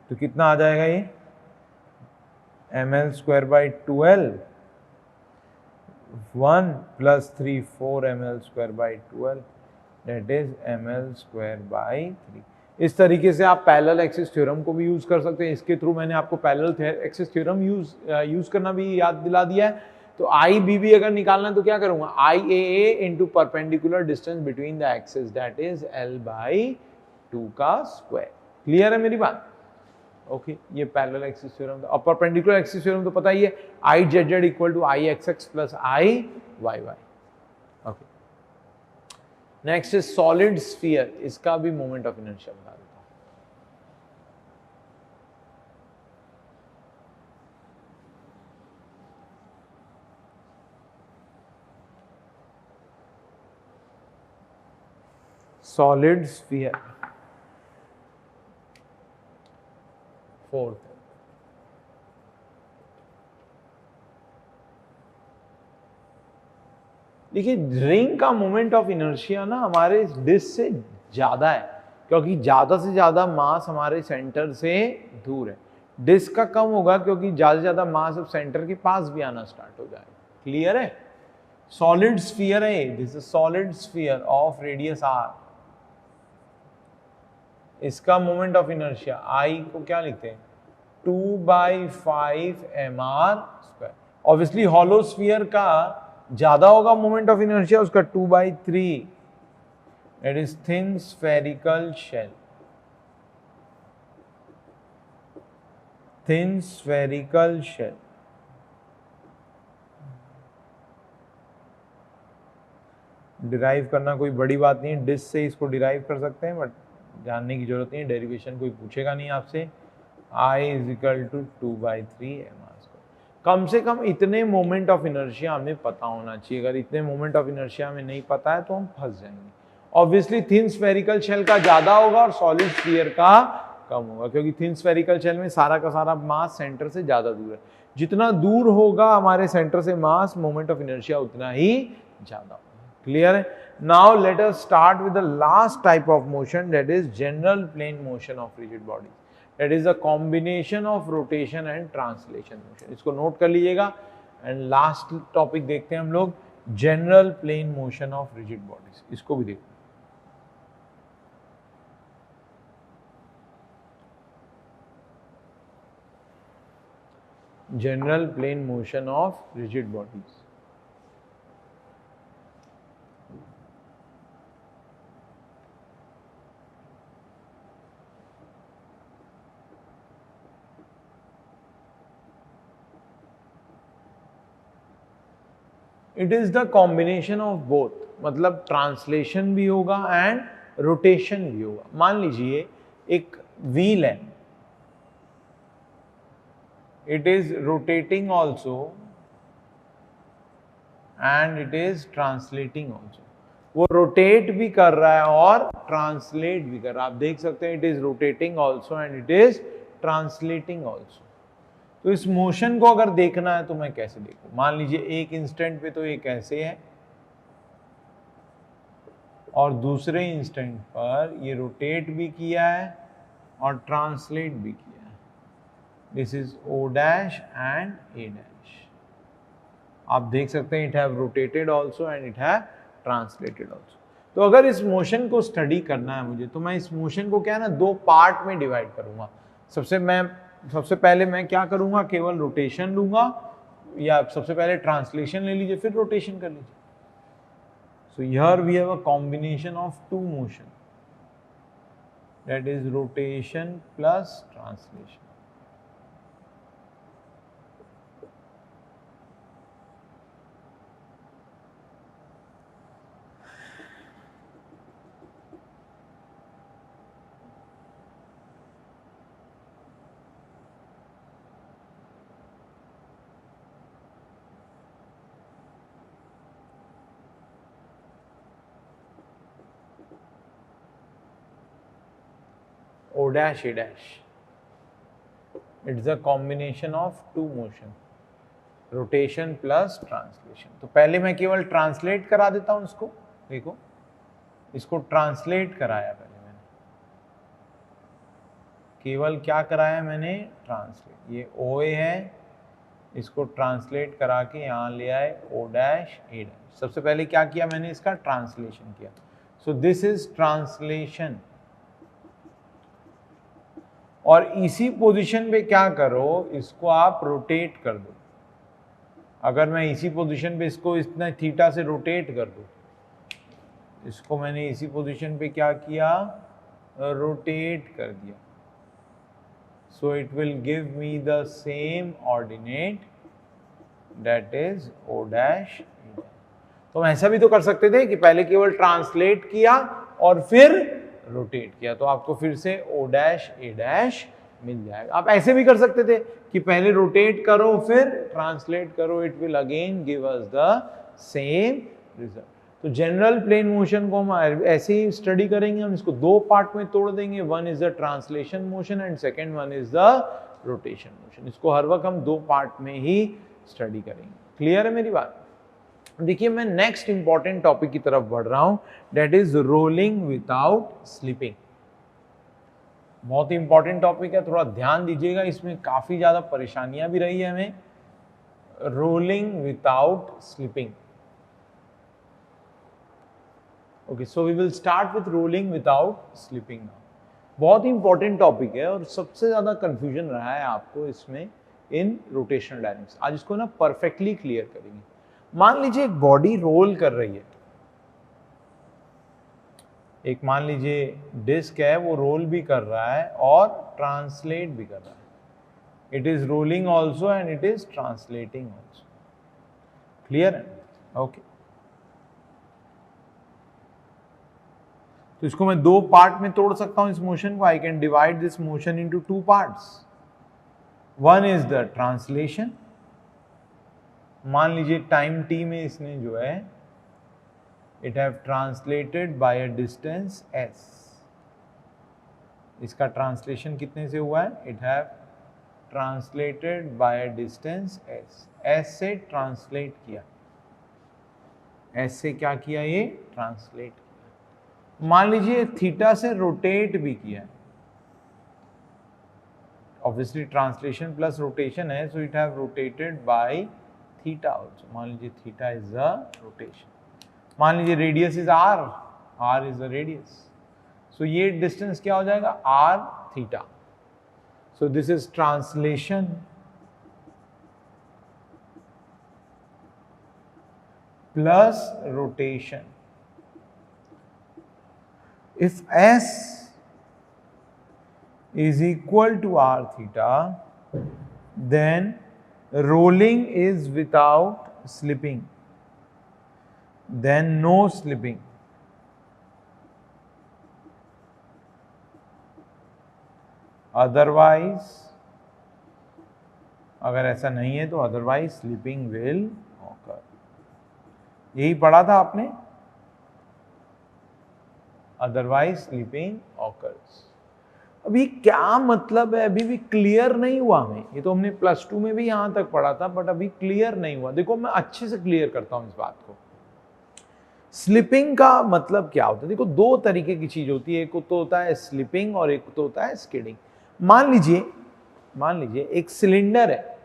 तो कितना आ जाएगा ये, ml²/2l 1 plus 3 4 ml²/2l, that is ml²/3। इस तरीके से आप पैरेलल एक्सिस थ्योरम को भी यूज कर सकते हैं। इसके थ्रू मैंने आपको पैरेलल एक्सिस थ्योरम यूज करना भी याद दिला दिया है। तो IBB अगर निकालना है तो क्या करूंगा, IAA into perpendicular distance between the axis, that is L/2 का स्क्वायर। क्लियर है मेरी बात? ओके, ये पैरेलल एक्सिस थ्योरम था। और परपेंडिकुलर एक्सिस थ्योरम तो पता ही है, IZZ equal to IXX plus IYY। Okay, next is solid sphere, इसका भी मोमेंट ऑफ इनर्शिया बता देता हूं। सॉलिड स्फीयर फोर्थ, देखिए रिंग का मोमेंट ऑफ इनर्शिया ना हमारे डिस्क से ज्यादा है, क्योंकि ज्यादा से ज्यादा मास हमारे सेंटर से दूर है। डिस्क का कम होगा क्योंकि ज्यादा से ज्यादा मास अब सेंटर के पास भी आना स्टार्ट हो जाएगा। क्लियर है? सॉलिड स्फीयर है, this is solid sphere of radius r। इसका मोमेंट ऑफ इनर्शिया I को क्या लिखते हैं, 2/5 mr²। ऑब्वियसली हॉलो स्फीयर का ज्यादा होगा मोमेंट ऑफ इनर्शिया, उसका 2/3, that is thin spherical shell. Thin spherical shell, derive करना कोई बड़ी बात नहीं है, डिस्क से इसको डिराइव कर सकते हैं, बट जानने की जरूरत नहीं है, डेरिवेशन कोई पूछेगा नहीं आपसे। I = 2/3 mr²। कम से कम इतने मोमेंट ऑफ इनर्शिया हमें पता होना चाहिए। अगर इतने मोमेंट ऑफ इनर्शिया हमें नहीं पता है तो हम फंस जाएंगे। ऑब्वियसली थिन स्फेरिकल शेल का ज्यादा होगा और सॉलिड स्फीयर का कम होगा, क्योंकि थिन स्फेरिकल शेल में सारा का सारा मास सेंटर से ज्यादा दूर है। जितना दूर होगा हमारे सेंटर से मास, मोमेंट ऑफ इनर्शिया उतना ही ज्यादा होगा। क्लियर है? Now let us start with the last type of motion, that is general plane motion of rigid body. That is a combination of rotation and translation motion। इसको note कर लीजिएगा। And last topic देखते हैं हम लोग, general plane motion of rigid bodies. इसको भी देखते हैं, general plane motion of rigid bodies. It is the combination of both, मतलब ट्रांसलेशन भी होगा एंड रोटेशन भी होगा। मान लीजिए एक व्हील है, it is rotating also and it is translating also. वो रोटेट भी कर रहा है और ट्रांसलेट भी कर रहा है। आप देख सकते हैं it is rotating also and it is translating also. तो इस मोशन को अगर देखना है तो मैं कैसे देखूं? मान लीजिए एक इंस्टेंट पे तो ये कैसे है और दूसरे इंस्टेंट पर ये रोटेट भी किया है और ट्रांसलेट भी किया है। This is O dash and A dash. आप देख सकते हैं it have rotated also and it have translated also. तो अगर इस मोशन को स्टडी करना है मुझे तो मैं इस मोशन को क्या है ना दो पार्ट में डिवाइड करूंगा। सबसे पहले मैं क्या करूंगा, केवल रोटेशन लूंगा, या सबसे पहले ट्रांसलेशन ले लीजिए फिर रोटेशन कर लीजिए। So here we have a combination of two motion, that is rotation plus translation. O dash A dash. It's a combination of two motion, rotation plus translation. तो पहले मैं केवल ट्रांसलेट करा देता हूं इसको। देखो इसको ट्रांसलेट कराया पहले मैंने, केवल क्या कराया मैंने, ट्रांसलेट। ये OA है, इसको ट्रांसलेट करा के यहाँ ले आए O डैश A डैश। सबसे पहले क्या किया मैंने, इसका ट्रांसलेशन किया। सो दिस इज ट्रांसलेशन। और इसी पोजीशन पे क्या करो, इसको आप रोटेट कर दो। अगर मैं इसी पोजीशन पे इसको इतना थीटा से रोटेट कर दूं, इसको मैंने इसी पोजीशन पे क्या किया, रोटेट कर दिया। सो it will give me the same ordinate, that is O dash. तो हम ऐसा भी तो कर सकते थे कि पहले केवल ट्रांसलेट किया और फिर रोटेट किया, तो आपको फिर से O डैश A डैश मिल जाएगा। आप ऐसे भी कर सकते थे कि पहले रोटेट करो फिर ट्रांसलेट करो, it will again give us the same result. तो जनरल प्लेन मोशन को हम ऐसे ही स्टडी करेंगे। हम इसको दो पार्ट में तोड़ देंगे, one is the translation motion and second one is the rotation motion. इसको हर वक्त हम दो पार्ट में ही स्टडी करेंगे। क्लियर है मेरी बात? देखिए मैं नेक्स्ट इंपॉर्टेंट टॉपिक की तरफ बढ़ रहा हूं, that is rolling without slipping. बहुत ही इंपॉर्टेंट टॉपिक है, थोड़ा ध्यान दीजिएगा, इसमें काफी ज्यादा परेशानियां भी रही है हमें। Rolling without slipping. Okay, so we will start with rolling without slipping now. बहुत ही इंपॉर्टेंट टॉपिक है और सबसे ज्यादा कंफ्यूजन रहा है आपको इसमें इन रोटेशनल डायनेमिक्स। आज इसको ना परफेक्टली क्लियर करेंगे। मान लीजिए एक बॉडी रोल कर रही है, एक मान लीजिए डिस्क है, वो रोल भी कर रहा है और ट्रांसलेट भी कर रहा है। It is rolling also and it is translating also. Clear है? ओके, तो इसको मैं दो पार्ट में तोड़ सकता हूं इस मोशन को। I can divide this motion into two parts. One is the translation. मान लीजिए टाइम t में इसने जो है it have translated bye a distance s। इसका ट्रांसलेशन कितने से हुआ है, it have translated bye a distance s। s से ट्रांसलेट किया, s से क्या किया, ये ट्रांसलेट किया। मान लीजिए थीटा से रोटेट भी किया, ऑब्वियसली ट्रांसलेशन प्लस रोटेशन है, so it have rotated by theta also. मान लीजिए थीटा इज द रोटेशन। मान लीजिए radius is r, r is the radius, so ये डिस्टेंस क्या हो जाएगा, r theta. So this is translation plus rotation. If s is equal to r theta, then rolling is without slipping, then no slipping. Otherwise, अगर ऐसा नहीं है तो otherwise slipping will occur. यही पढ़ा था आपने, अदरवाइज स्लिपिंग ऑकर्स। अभी क्या मतलब है, अभी भी क्लियर नहीं हुआ हमें। ये तो हमने +2 में भी यहां तक पढ़ा था, बट अभी क्लियर नहीं हुआ। देखो मैं अच्छे से क्लियर करता हूं इस बात को। स्लिपिंग का मतलब क्या होता है? देखो दो तरीके की चीज होती है, एक तो होता है स्लिपिंग और एक तो होता है स्किडिंग। मान लीजिए एक सिलेंडर है,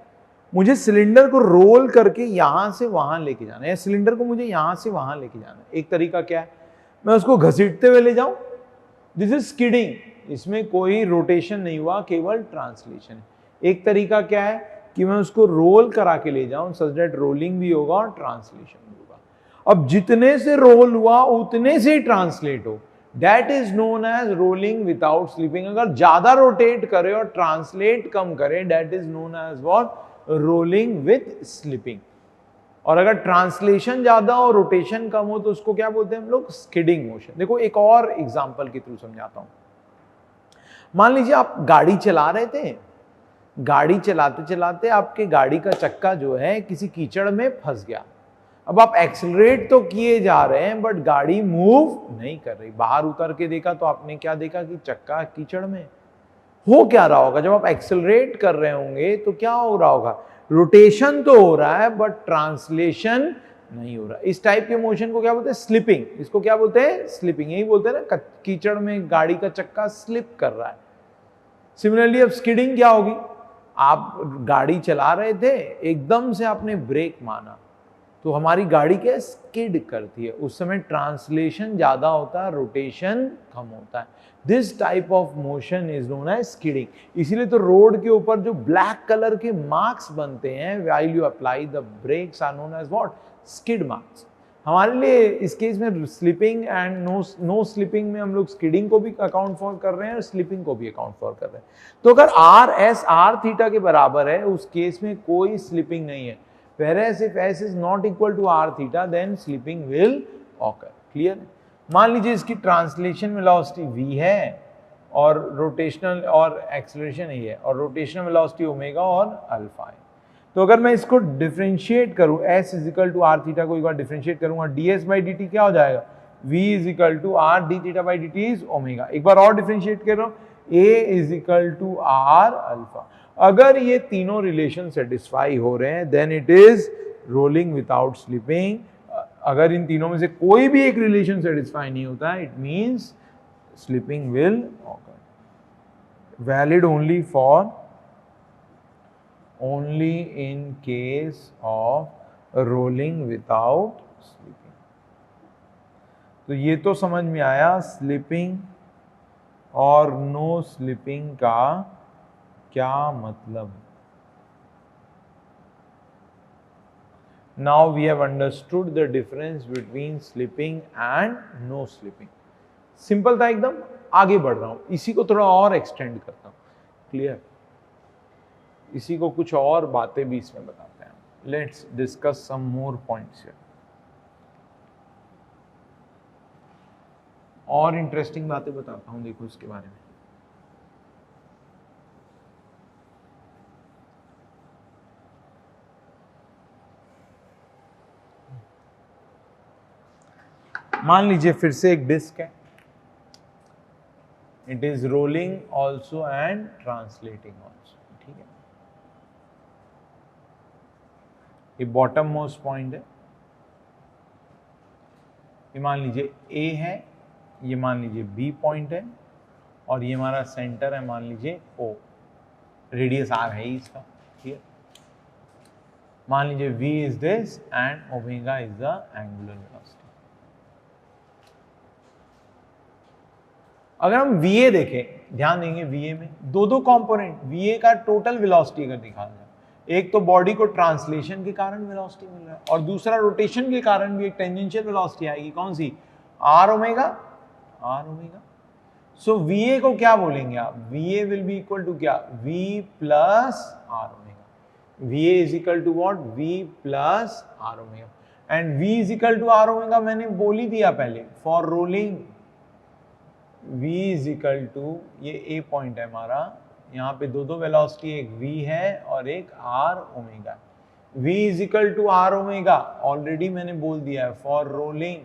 मुझे सिलेंडर को रोल करके यहां से वहां लेके जाना है, सिलेंडर को मुझे यहां से वहां लेके जाना है। एक तरीका क्या है, मैं उसको घसीटते हुए ले जाऊं, दिस इज स्किडिंग, इसमें कोई रोटेशन नहीं हुआ, केवल ट्रांसलेशन है। एक तरीका क्या है कि मैं उसको रोल करा के ले जाऊं, सच दैट रोलिंग भी होगा और ट्रांसलेशन भी होगा। अब जितने से रोल हुआ उतने से ट्रांसलेट हो, that is known as rolling without slipping. अगर ज्यादा रोटेट करे और ट्रांसलेट कम करे, that is known as what, rolling with slipping. और अगर ट्रांसलेशन ज्यादा और रोटेशन कम हो तो उसको क्या बोलते हैं हम लोग, स्किडिंग मोशन। देखो एक और एग्जांपल के थ्रू समझाता हूं। मान लीजिए आप गाड़ी चला रहे थे, गाड़ी चलाते चलाते आपके गाड़ी का चक्का जो है किसी कीचड़ में फंस गया। अब आप एक्सेलरेट तो किए जा रहे हैं बट गाड़ी मूव नहीं कर रही। बाहर उतर के देखा तो आपने क्या देखा कि चक्का कीचड़ में। हो क्या रहा होगा, जब आप एक्सेलरेट कर रहे होंगे तो क्या हो रहा होगा, रोटेशन तो हो रहा है बट ट्रांसलेशन नहीं हो रहा। इस टाइप के मोशन को क्या बोलते हैं, स्लिपिंग। इसको क्या बोलते हैं, स्लिपिंग। यही बोलते हैं ना, कीचड़ में गाड़ी का चक्का स्लिप कर रहा है। सिमिलरली अब स्किडिंग क्या होगी, आप गाड़ी चला रहे थे, एकदम से आपने ब्रेक मारा तो हमारी गाड़ी क्या स्किड करती है, उस समय ट्रांसलेशन ज्यादा होता है, रोटेशन कम होता है। This type of motion is known as skidding. इसीलिए तो रोड के ऊपर जो ब्लैक कलर के मार्क्स बनते हैं while you apply the brakes are known as what, skid marks. हमारे लिए इस केस में स्लिपिंग एंड नो स्लिपिंग में हम लोग स्किडिंग को भी अकाउंट फॉर कर रहे हैं और स्लिपिंग को भी अकाउंट फॉर कर रहे हैं। तो अगर RS R थीटा के बराबर है, उस केस में कोई स्लिपिंग नहीं है। Whereas if S is not equal to R theta, then slipping will occur. Clear? मान लीजिए इसकी ट्रांसलेशन वेलोसिटी v है और रोटेशनल और एक्सेलरेशन ही है, और रोटेशनल वेलोसिटी ओमेगा और अल्फा है। तो अगर मैं इसको डिफरेंशिएट करूं, S is equal to R theta को एक बार डिफरेंशिएट करूंगा, ds बाई dt क्या हो जाएगा, v is equal to R d theta by dt is omega. एक बार और डिफरेंशिएट कर रहा हूं, A is equal to R alpha. अगर ये तीनों रिलेशन सेटिस्फाई हो रहे हैं then it is rolling without slipping. अगर इन तीनों में से कोई भी एक रिलेशन सेटिस्फाई नहीं होता है, it means slipping will occur. Valid only in case of rolling without slipping। तो ये तो समझ में आया स्लिपिंग और नो स्लिपिंग का क्या मतलब। Now we have understood the difference between slipping and no slipping। Simple था एकदम। आगे बढ़ रहा हूं, इसी को थोड़ा और एक्सटेंड करता हूं। क्लियर? इसी को कुछ और बातें भी इसमें बताते हैं। Let's discuss some more points here. और इंटरेस्टिंग बातें बताता हूं, देखो इसके बारे में। मान लीजिए फिर से एक डिस्क है, it is rolling also and translating also. ठीक है, ये बॉटम मोस्ट पॉइंट है। ये मान लीजिए A है, ये मान लीजिए B पॉइंट है, और ये हमारा सेंटर है मान लीजिए O। रेडियस R है इसका। ठीक है, मान लीजिए V is this and omega is the angular velocity. अगर हम VA देखें, ध्यान देंगे VA में दो कंपोनेंट, VA का टोटल वेलोसिटी अगर दिखा जाए, एक तो बॉडी को ट्रांसलेशन के कारण वेलोसिटी मिल रहा है और दूसरा रोटेशन के कारण भी एक टेंजेंशियल वेलोसिटी आएगी। कौन सी? R omega. सो VA को क्या बोलेंगे आप, VA will be equal to क्या, V plus R omega. VA is equal to what, V plus R omega. And V is equal to R omega मैंने बोल ही दिया पहले, for rolling V is equal to, ये A point है हमारा, यहाँ पे दो वेलोसिटी, एक V है और एक R omega. v is equal to r omega, already मैंने बोल दिया है फॉर रोलिंग,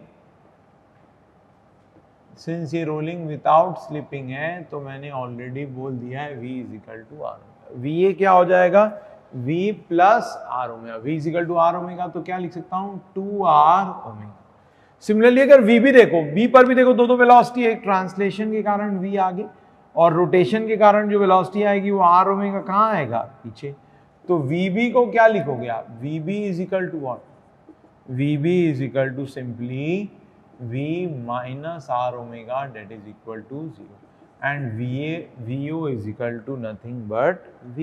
सिंस ये रोलिंग विदाउट स्लिपिंग है तो मैंने ऑलरेडी बोल दिया है v is equal to r omega. v ये क्या हो जाएगा, v plus r omega, v is equal to r omega तो क्या लिख सकता हूं 2r ओमेगा। सिमिलरली अगर v भी देखो, v पर भी देखो दो दो वेलोसिटी है, ट्रांसलेशन के कारण v आगे और रोटेशन के कारण जो वेलोसिटी आएगी वो r ओमेगा कहाँ आएगा पीछे। तो vb को क्या लिखोगे आप, vb is equal to what, vb is equal to simply v minus r omega that is equal to 0 and vo is equal to nothing but v।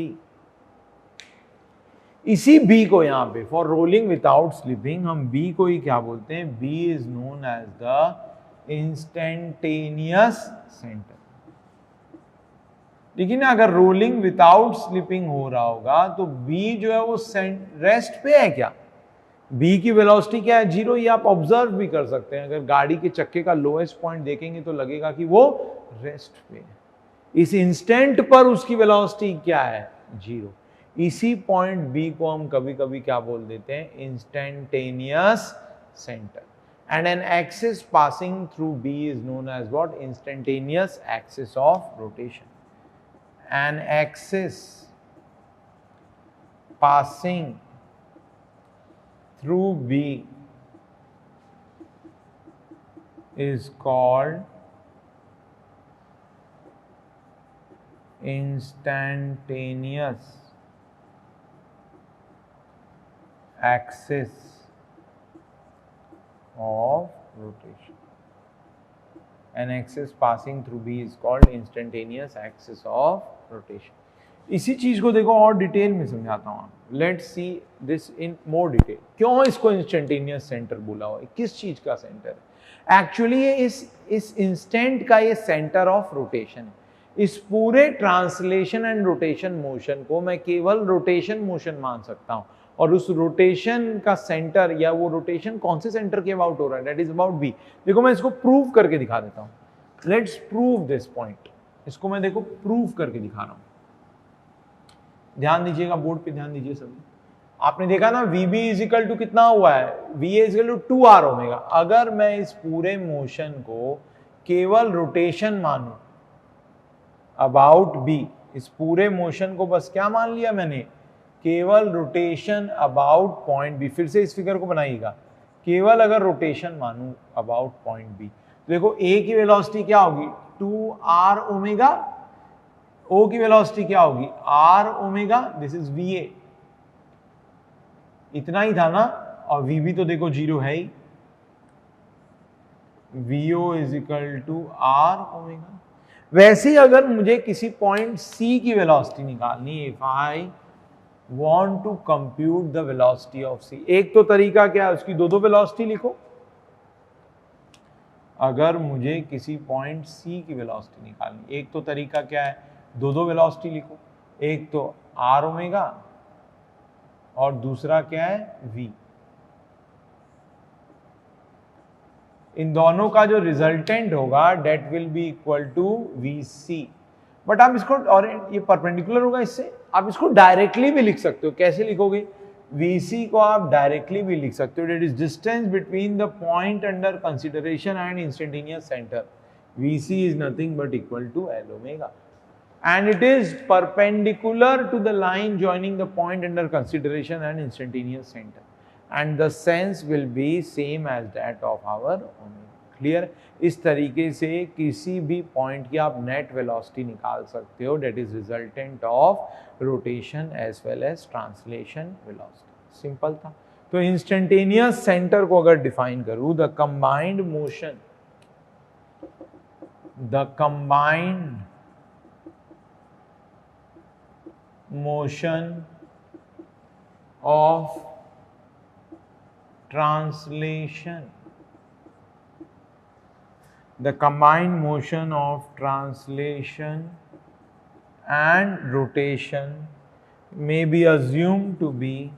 इसी b को यहाँ पे फॉर रोलिंग विदाउट स्लिपिंग हम b को ही क्या बोलते हैं, b is known as the instantaneous centre. लेकिन अगर रोलिंग विदाउट स्लिपिंग हो रहा होगा तो b जो है वो रेस्ट पे है क्या, b की वेलोसिटी क्या है 0, ये आप ऑब्जर्व भी कर सकते हैं। अगर गाड़ी के चक्के का लोएस्ट पॉइंट देखेंगे तो लगेगा कि वो रेस्ट पे है, इस इंस्टेंट पर उसकी वेलोसिटी क्या है 0। इसी पॉइंट b को हम कभी कभी क्या बोल देते हैं, instantaneous centre. And an axis passing through b is known as what, instantaneous axis of rotation. An axis passing through B is called instantaneous axis of rotation. An axis passing through B is called instantaneous axis of rotation. इसी चीज को देखो और detail में समझाता हूं। Let's see this in more detail. क्यों इसको इंस्टेंटेनियस सेंटर बोला हुआ है, किस चीज का सेंटर है? एक्चुअली ये इस इंस्टेंट का ये सेंटर ऑफ रोटेशन है। इस पूरे ट्रांसलेशन एंड रोटेशन मोशन को मैं केवल रोटेशन मोशन मान सकता हूं, और उस रोटेशन का सेंटर या वो रोटेशन कौन से सेंटर के अबाउट हो रहा है, दैट इज अबाउट बी। देखो मैं इसको प्रूव करके दिखा देता हूं। Let's prove this point. इसको मैं देखो प्रूव करके दिखा रहा हूं। ध्यान दीजिएगा, बोर्ड पे ध्यान दीजिए सभी। आपने देखा ना Vb इज इक्वल टू कितना हुआ है, Va is equal to 2r omega. अगर मैं इस पूरे मोशन को केवल रोटेशन मानूं अबाउट B, इस पूरे मोशन को बस क्या मान लिया मैंने, केवल रोटेशन अबाउट पॉइंट B। फिर से इस फिगर को बनाइएगा, केवल अगर रोटेशन मानूं अबाउट पॉइंट B, तो देखो A की वेलोसिटी क्या होगी 2r ओमेगा, O की वेलोसिटी क्या होगी r omega, this is Va। इतना ही था ना, और Vb तो देखो 0 है ही, Vo is equal to r omega. वैसे ही अगर मुझे किसी पॉइंट C की वेलोसिटी निकालनी है, if I want to compute the velocity of C, एक तो तरीका क्या है, उसकी दो दो वेलोसिटी लिखो। अगर मुझे किसी पॉइंट C की वेलोसिटी निकालनी, एक तो तरीका क्या है, दो दो वेलोसिटी लिखो, एक तो r ओमेगा और दूसरा क्या है v। इन दोनों का जो रिजल्टेंट होगा that will be equal to vc। But आप इसको, और ये परपेंडिकुलर होगा इससे, आप इसको डायरेक्टली भी लिख सकते हो। कैसे लिखोगे, vc को आप डायरेक्टली भी लिख सकते हो, that is distance between the point under consideration and instantaneous centre. vc is nothing but equal to l omega, and it is perpendicular to the line joining the point under consideration and instantaneous center, and the sense will be same as that of our omega। clear? इस तरीके से किसी भी point की आप net velocity निकाल सकते हो, that is resultant of rotation as well as translation velocity। Simple था। तो इंस्टेंटेनियस सेंटर को अगर डिफाइन करूं, the combined motion of translation, the combined motion of translation and rotation may be assumed to be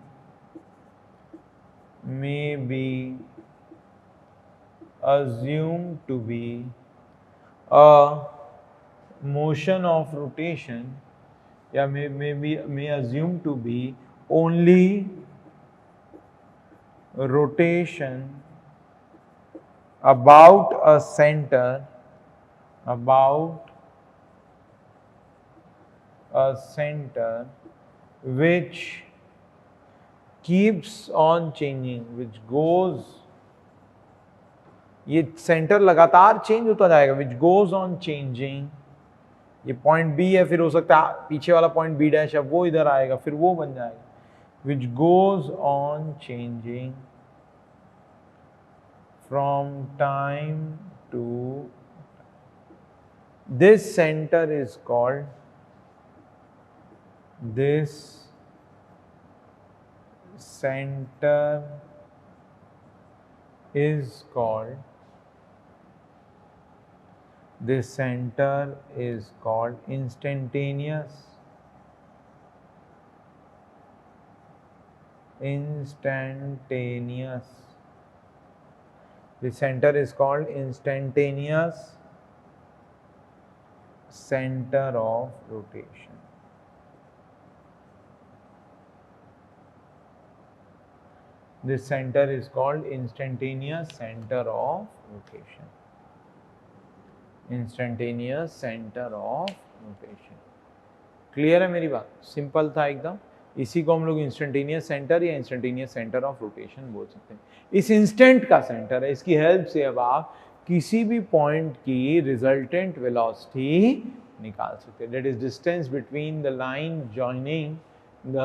a motion of rotation, या may assume to be only rotation about a center which keeps on changing, which goes, ये centre लगातार change होता जाएगा, which goes on changing, ये point B है, फिर हो सकता है पीछे वाला पॉइंट बी डैश है वो इधर आएगा, फिर वो बन जाएगा, which goes on changing from time to, this center is called, this center is called instantaneous the center is called instantaneous center of rotation. This center is called instantaneous center of rotation. Instantaneous center of rotation. Clear है मेरी बात? Simple था एकदम. इसी को हम लोग instantaneous centre या इंस्टेंटेनियस सेंटर ऑफ रोटेशन बोल सकते हैं. इस इंस्टेंट का सेंटर है, इसकी हेल्प से अब आप किसी भी पॉइंट की रिजल्टेंट वेलोसिटी निकाल सकते हैं. That is distance between the line joining the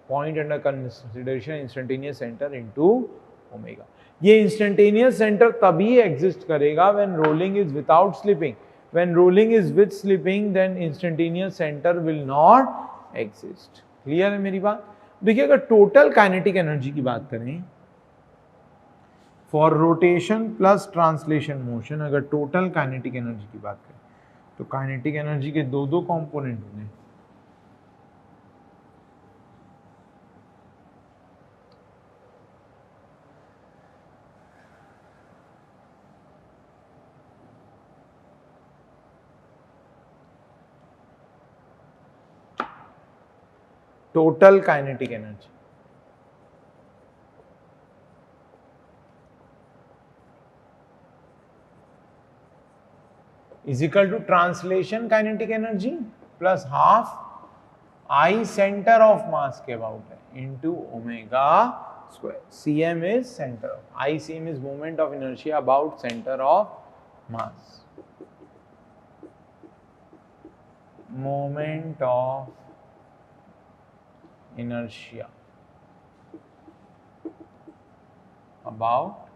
point under consideration instantaneous centre into omega. ये इंस्टेंटेनियस सेंटर तभी एग्जिस्ट करेगा when rolling is without slipping. When rolling is with slipping then instantaneous centre will not exist. Clear है मेरी बात? देखिए, अगर total kinetic energy की बात करें for rotation plus translation motion, अगर टोटल काइनेटिक एनर्जी की बात करें तो काइनेटिक एनर्जी के दो कंपोनेंट होंगे. Total kinetic energy is equal to translation kinetic energy plus half I center of mass के अबाउट है into omega square. Cm is center of, ICM is moment of inertia about center of mass. Moment of inertia about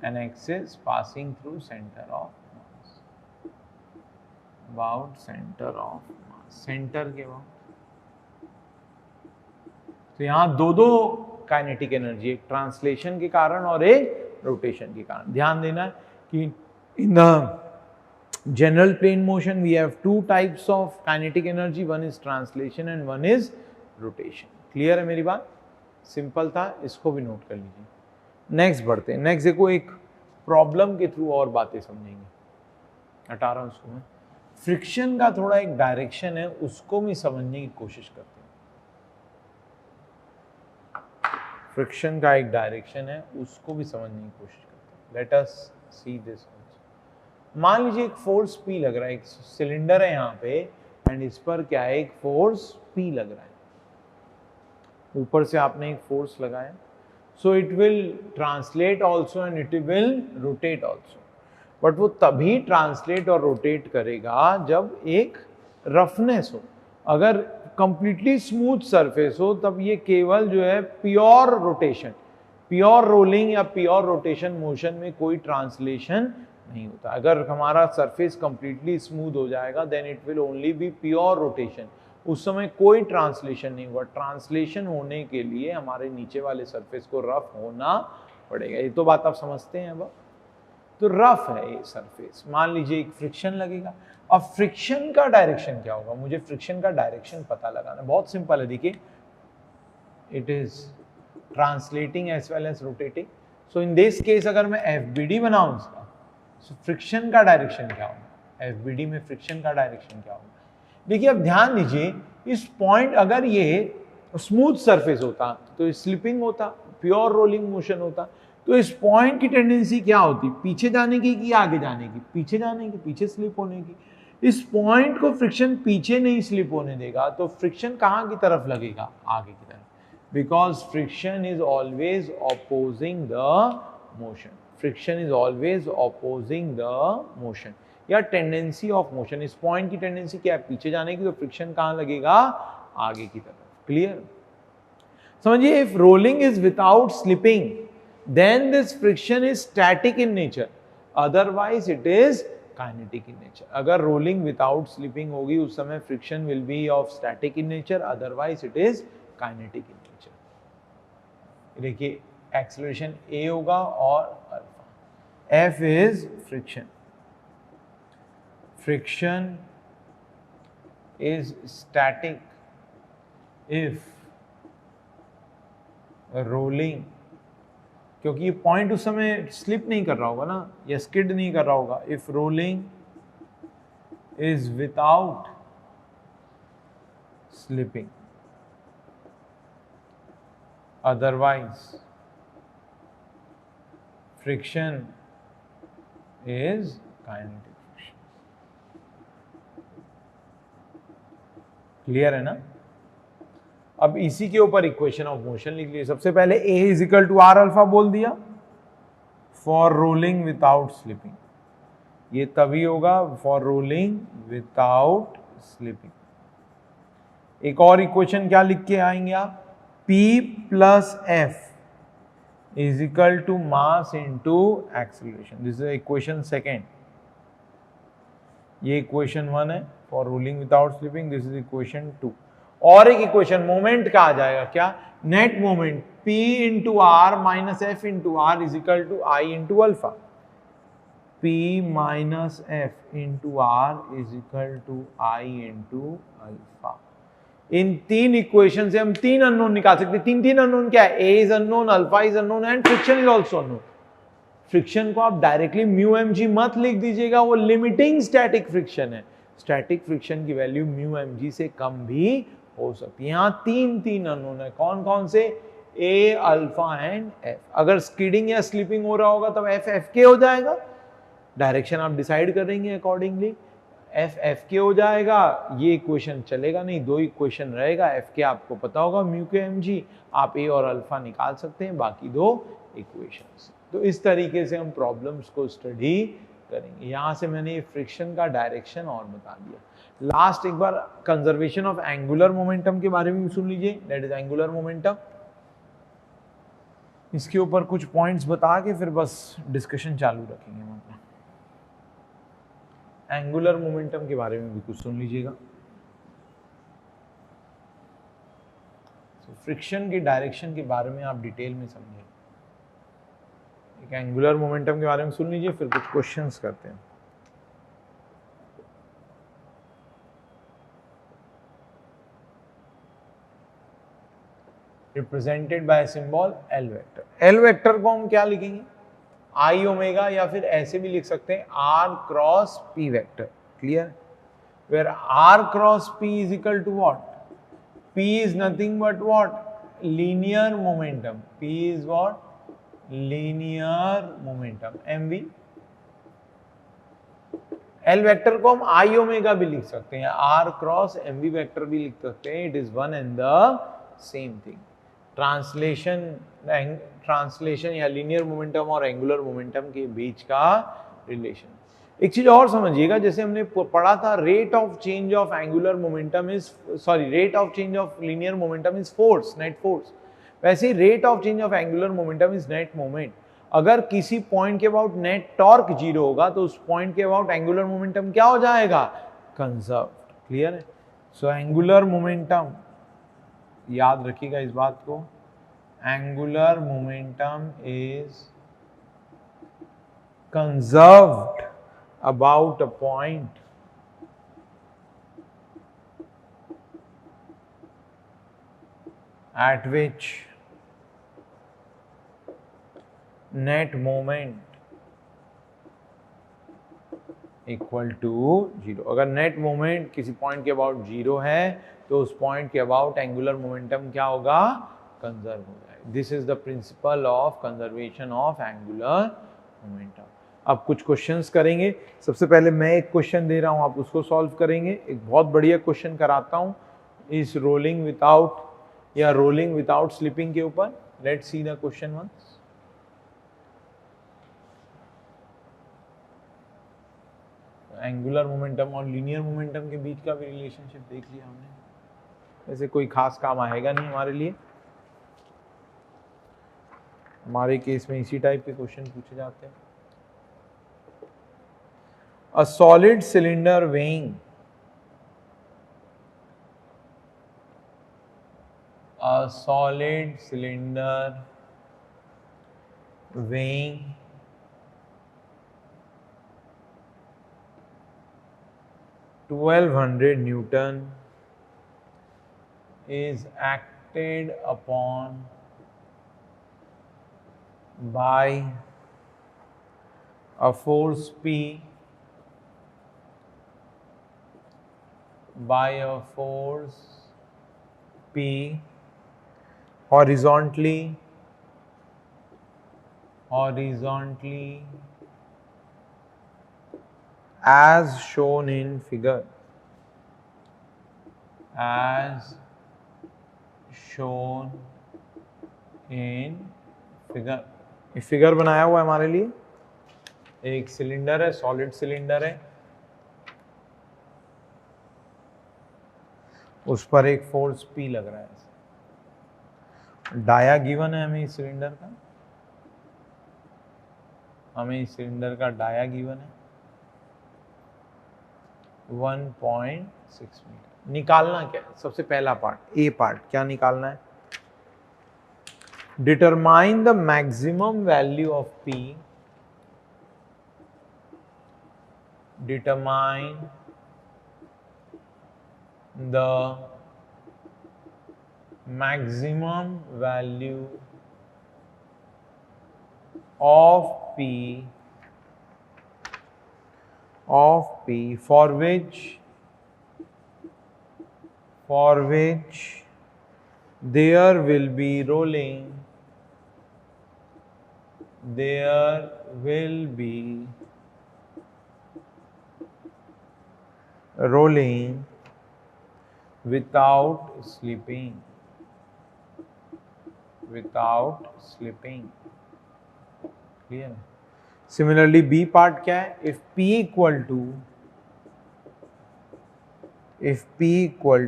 an axis passing through center of mass, about center of mass, center के बाद. तो यहाँ दो kinetic energy, एक translation के कारण और एक रोटेशन के कारण. ध्यान देना है कि in the general plane motion we have two types of kinetic energy, one is translation and one is rotation. Clear है मेरी बात? सिंपल था, इसको भी नोट कर लीजिए. नेक्स्ट बढ़ते हैं. नेक्स्ट देखो, एक प्रॉब्लम के थ्रू और बातें समझेंगे. हटा रहा हूं उसको मैं. फ्रिक्शन का थोड़ा एक डायरेक्शन है, उसको भी समझने की कोशिश करते हैं. फ्रिक्शन का एक डायरेक्शन है, उसको भी समझने की कोशिश करते हैं. Late us see this. मान लीजिए एक फोर्स P लग रहा है, एक सिलेंडर है यहाँ पे एंड इस पर क्या है, एक फोर्स P लग रहा है. ऊपर से आपने एक फोर्स लगाया, सो it will translate also and it will rotate also. But वो तभी ट्रांसलेट और रोटेट करेगा जब एक रफनेस हो. अगर कंप्लीटली स्मूथ सरफेस हो तब ये केवल जो है प्योर रोटेशन, प्योर रोलिंग या प्योर रोटेशन मोशन में कोई ट्रांसलेशन नहीं होता. अगर हमारा सरफेस कंप्लीटली स्मूथ हो जाएगा then it will only be pure rotation. उस समय कोई ट्रांसलेशन नहीं हुआ. ट्रांसलेशन होने के लिए हमारे नीचे वाले सरफेस को रफ होना पड़ेगा. ये तो बात आप समझते हैं. अब तो रफ है ये सरफेस. मान लीजिए एक फ्रिक्शन लगेगा. अब फ्रिक्शन का डायरेक्शन क्या होगा? मुझे फ्रिक्शन का डायरेक्शन पता लगाना. बहुत सिंपल है. देखिए, it is translating as well as rotating. So in this case अगर मैं FBD बनाऊं इसका, so, फ्रिक्शन का डायरेक्शन क्या होगा? FBD में फ्रिक्शन का डायरेक्शन क्या होगा? देखिए, अब ध्यान दीजिए, इस पॉइंट अगर ये स्मूथ सरफेस होता तो स्लिपिंग होता, प्योर रोलिंग मोशन होता। तो इस पॉइंट की टेंडेंसी क्या होती, पीछे जाने की कि आगे जाने की, पीछे जाने की, पीछे स्लिप होने की। इस पॉइंट को फ्रिक्शन पीछे नहीं स्लिप होने देगा, तो फ्रिक्शन कहां की तरफ लगेगा, आगे की तरफ, because friction is always opposing the motion. Friction is always opposing the motion या टेंडेंसी ऑफ मोशन। इस पॉइंट की टेंडेंसी क्या है, पीछे जाने की, तो फ्रिक्शन कहां लगेगा, आगे की तरफ। क्लियर? समझिए, if rolling is without slipping then this friction is static in nature, otherwise it is kinetic in nature. अगर रोलिंग विदाउट स्लिपिंग होगी उस समय friction will be of static in nature, otherwise it is kinetic in nature. देखिए, acceleration a होगा और alpha. F is friction, friction is static if rolling, क्योंकि ये point उस समय स्लिप नहीं कर रहा होगा ना, या स्किड नहीं कर रहा होगा। If rolling is without slipping, otherwise friction is kinetic. Clear है ना? अब इसी के ऊपर इक्वेशन ऑफ मोशन लिख लीजिए। सबसे पहले A is equal to R alpha बोल दिया फॉर रोलिंग विदाउट स्लिपिंग, ये तभी होगा फॉर रोलिंग विदाउट स्लिपिंग। एक और इक्वेशन क्या लिख के आएंगे आप, P plus F is equal to mass into acceleration. This is equation second, ये इक्वेशन 1 है for rolling without slipping, this is equation 2। और एक इक्वेशन मोमेंट का आ जाएगा, क्या, net moment P into R minus F into R is equal to I into alpha. P minus F into R is equal to I into alpha. इन तीन equation से हम तीन अननोन निकाल सकते हैं। तीन अननोन क्या है, A is unknown, alpha is unknown and friction is also unknown. Friction को आप डायरेक्टली म्यू एम जी मत लिख दीजिएगा, वो लिमिटिंग स्टैटिक फ्रिक्शन है। स्टैटिक फ्रिक्शन की वैल्यू म्यू एम जी से कम भी हो सकती है। यहां तीन अननोन है, कौन कौन से, ए, अल्फा एंड एफ। अगर स्किडिंग या स्लिपिंग हो रहा होगा तब एफ के हो जाएगा, डायरेक्शन आप डिसाइड करेंगे अकॉर्डिंगली, एफ के हो जाएगा। ये इक्वेशन चलेगा नहीं, दो इक्वेशन रहेगा, एफ के आपको पता होगा, म्यू के एम जी, आप ए और अल्फा निकाल सकते हैं बाकी दो इक्वेशंस। तो इस तरीके से हम प्रॉब्लम्स को स्टडी करेंगे। यहां से मैंने फ्रिक्शन का डायरेक्शन और बता दिया। लास्ट एक बार कंजर्वेशन ऑफ एंगुलर मोमेंटम के बारे में भी सुन लीजिए, दैट इज एंगुलर मोमेंटम। इसके ऊपर कुछ पॉइंट्स बता के फिर बस डिस्कशन चालू रखेंगे। मतलब एंगुलर मोमेंटम के बारे में भी कुछ सुन लीजिएगा। फ्रिक्शन के डायरेक्शन के बारे में आप डिटेल में समझें। एक एंगुलर मोमेंटम के बारे में सुन लीजिए, फिर कुछ क्वेश्चंस करते हैं। Represented by symbol L vector. L vector को हम क्या लिखेंगे, आई ओमेगा, या फिर ऐसे भी लिख सकते हैं r cross p vector. Clear? Where r cross p is equal to what, p is nothing but what, linear momentum. P is what, linear momentum, mv। L vector को हम आई ओमेगा भी लिख सकते हैं, आर क्रॉस mv वेक्टर भी लिख सकते हैं। It is one and the same thing. Translation या लीनियर मोमेंटम और एंगुलर मोमेंटम के बीच का रिलेशन। एक चीज और समझिएगा, जैसे हमने पढ़ा था rate of change of angular momentum is, sorry, rate of change of linear momentum is force, net force. वैसे rate of change of angular momentum is net moment. अगर किसी पॉइंट के अबाउट नेट टॉर्क 0 होगा तो उस point के about angular momentum क्या हो जाएगा, कंजर्व्ड। क्लियर है? सो एंगुलर मोमेंटम, याद रखिएगा इस बात को, angular momentum is conserved about a point at which net moment equal to 0। अगर नेट मोमेंट किसी पॉइंट के अबाउट 0 है तो उस पॉइंट के अबाउट एंगुलर मोमेंटम क्या होगा, कंजर्व हो जाएगा। This is the principle of conservation of angular momentum. अब कुछ क्वेश्चंस करेंगे। सबसे पहले मैं एक क्वेश्चन दे रहा हूं, आप उसको सॉल्व करेंगे। एक बहुत बढ़िया क्वेश्चन कराता हूं इस रोलिंग विदाउट या रोलिंग विदाउट स्लिपिंग के ऊपर। Let's see the question once. Angular momentum और लीनियर मोमेंटम के बीच का भी रिलेशनशिप देख लिया हमने। वैसे कोई खास काम आएगा नहीं हमारे लिए, हमारे केस में इसी टाइप के क्वेश्चन पूछे जाते हैं। A solid cylinder weighing a solid cylinder weighing 1200 Newton is acted upon by a force P horizontally as shown in figure, ये फिगर बनाया हुआ है हमारे लिए। एक सिलेंडर है, सॉलिड सिलेंडर है, उस पर एक फोर्स P लग रहा है। डाया गिवन है हमें इस सिलेंडर का, डाया गिवन है 1.6 मीटर। निकालना क्या है? सबसे पहला पार्ट, ए पार्ट, क्या निकालना है? Determine the maximum value of P, determine the maximum value of P for which there will be rolling without slipping. Clear? Similarly, B part क्या है? If P equal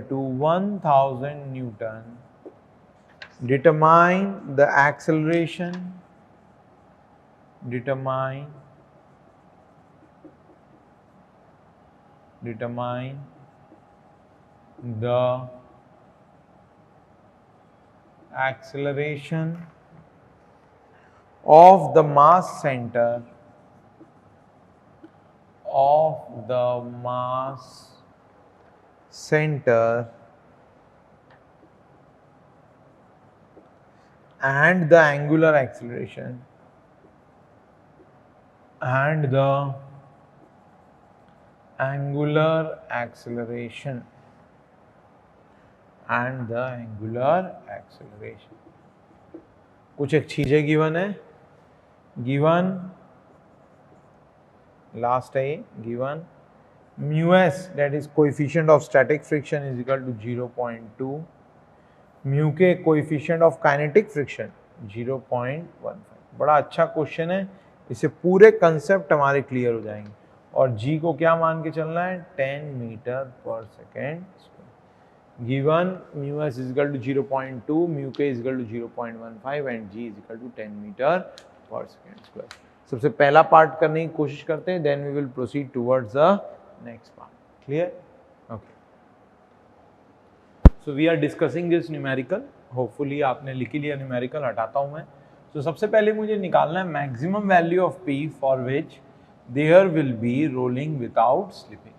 to 1000 Newton, determine the acceleration, determine the acceleration of the mass center and the angular acceleration कुछ एक चीजें given है, last है ये, given μs that is coefficient of static friction is equal to 0.2, mu के coefficient of kinetic friction 0.15। बड़ा अच्छा question है, इससे पूरे कंसेप्ट हमारे क्लियर हो जाएंगे। और g को क्या मान के चलना है? 10 मीटर पर second. Given μs is equal to 0.2, mu k is equal to 0.15 and g is equal to 10 metre पर सेकेंड स्क्वायर। सबसे पहला पार्ट करने की कोशिश करते हैं, then we will proceed towards the next part. Clear? Okay, so we are discussing this numerical. Hopefully आपने लिख लिया न्यूमेरिकल, हटाता हूं मैं। तो सबसे पहले मुझे निकालना है maximum value of P for which there will be rolling without slipping.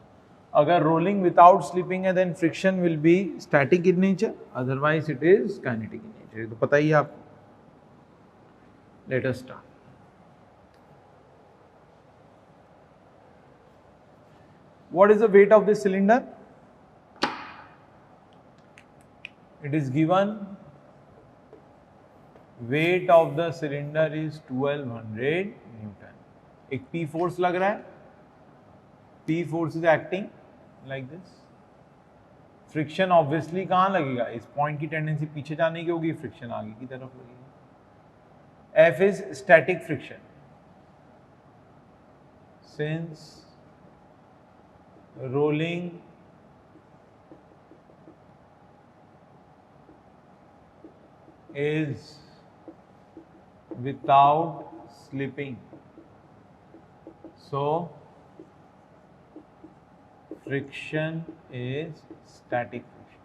अगर रोलिंग विदाउट स्लिपिंग है then friction will be static in nature, otherwise it is kinetic in nature. तो पता ही है आपको। Let us start. What is the weight of this cylinder? It is given weight of the cylinder is 1200 Newton. एक P force लग रहा है, P force is acting like this. Friction obviously कहाँ लगेगा? इस पॉइंट की टेंडेंसी पीछे जाने की होगी, फ्रिक्शन आगे की तरफ लगेगी. F is static friction. Since rolling is without slipping, so friction is static friction.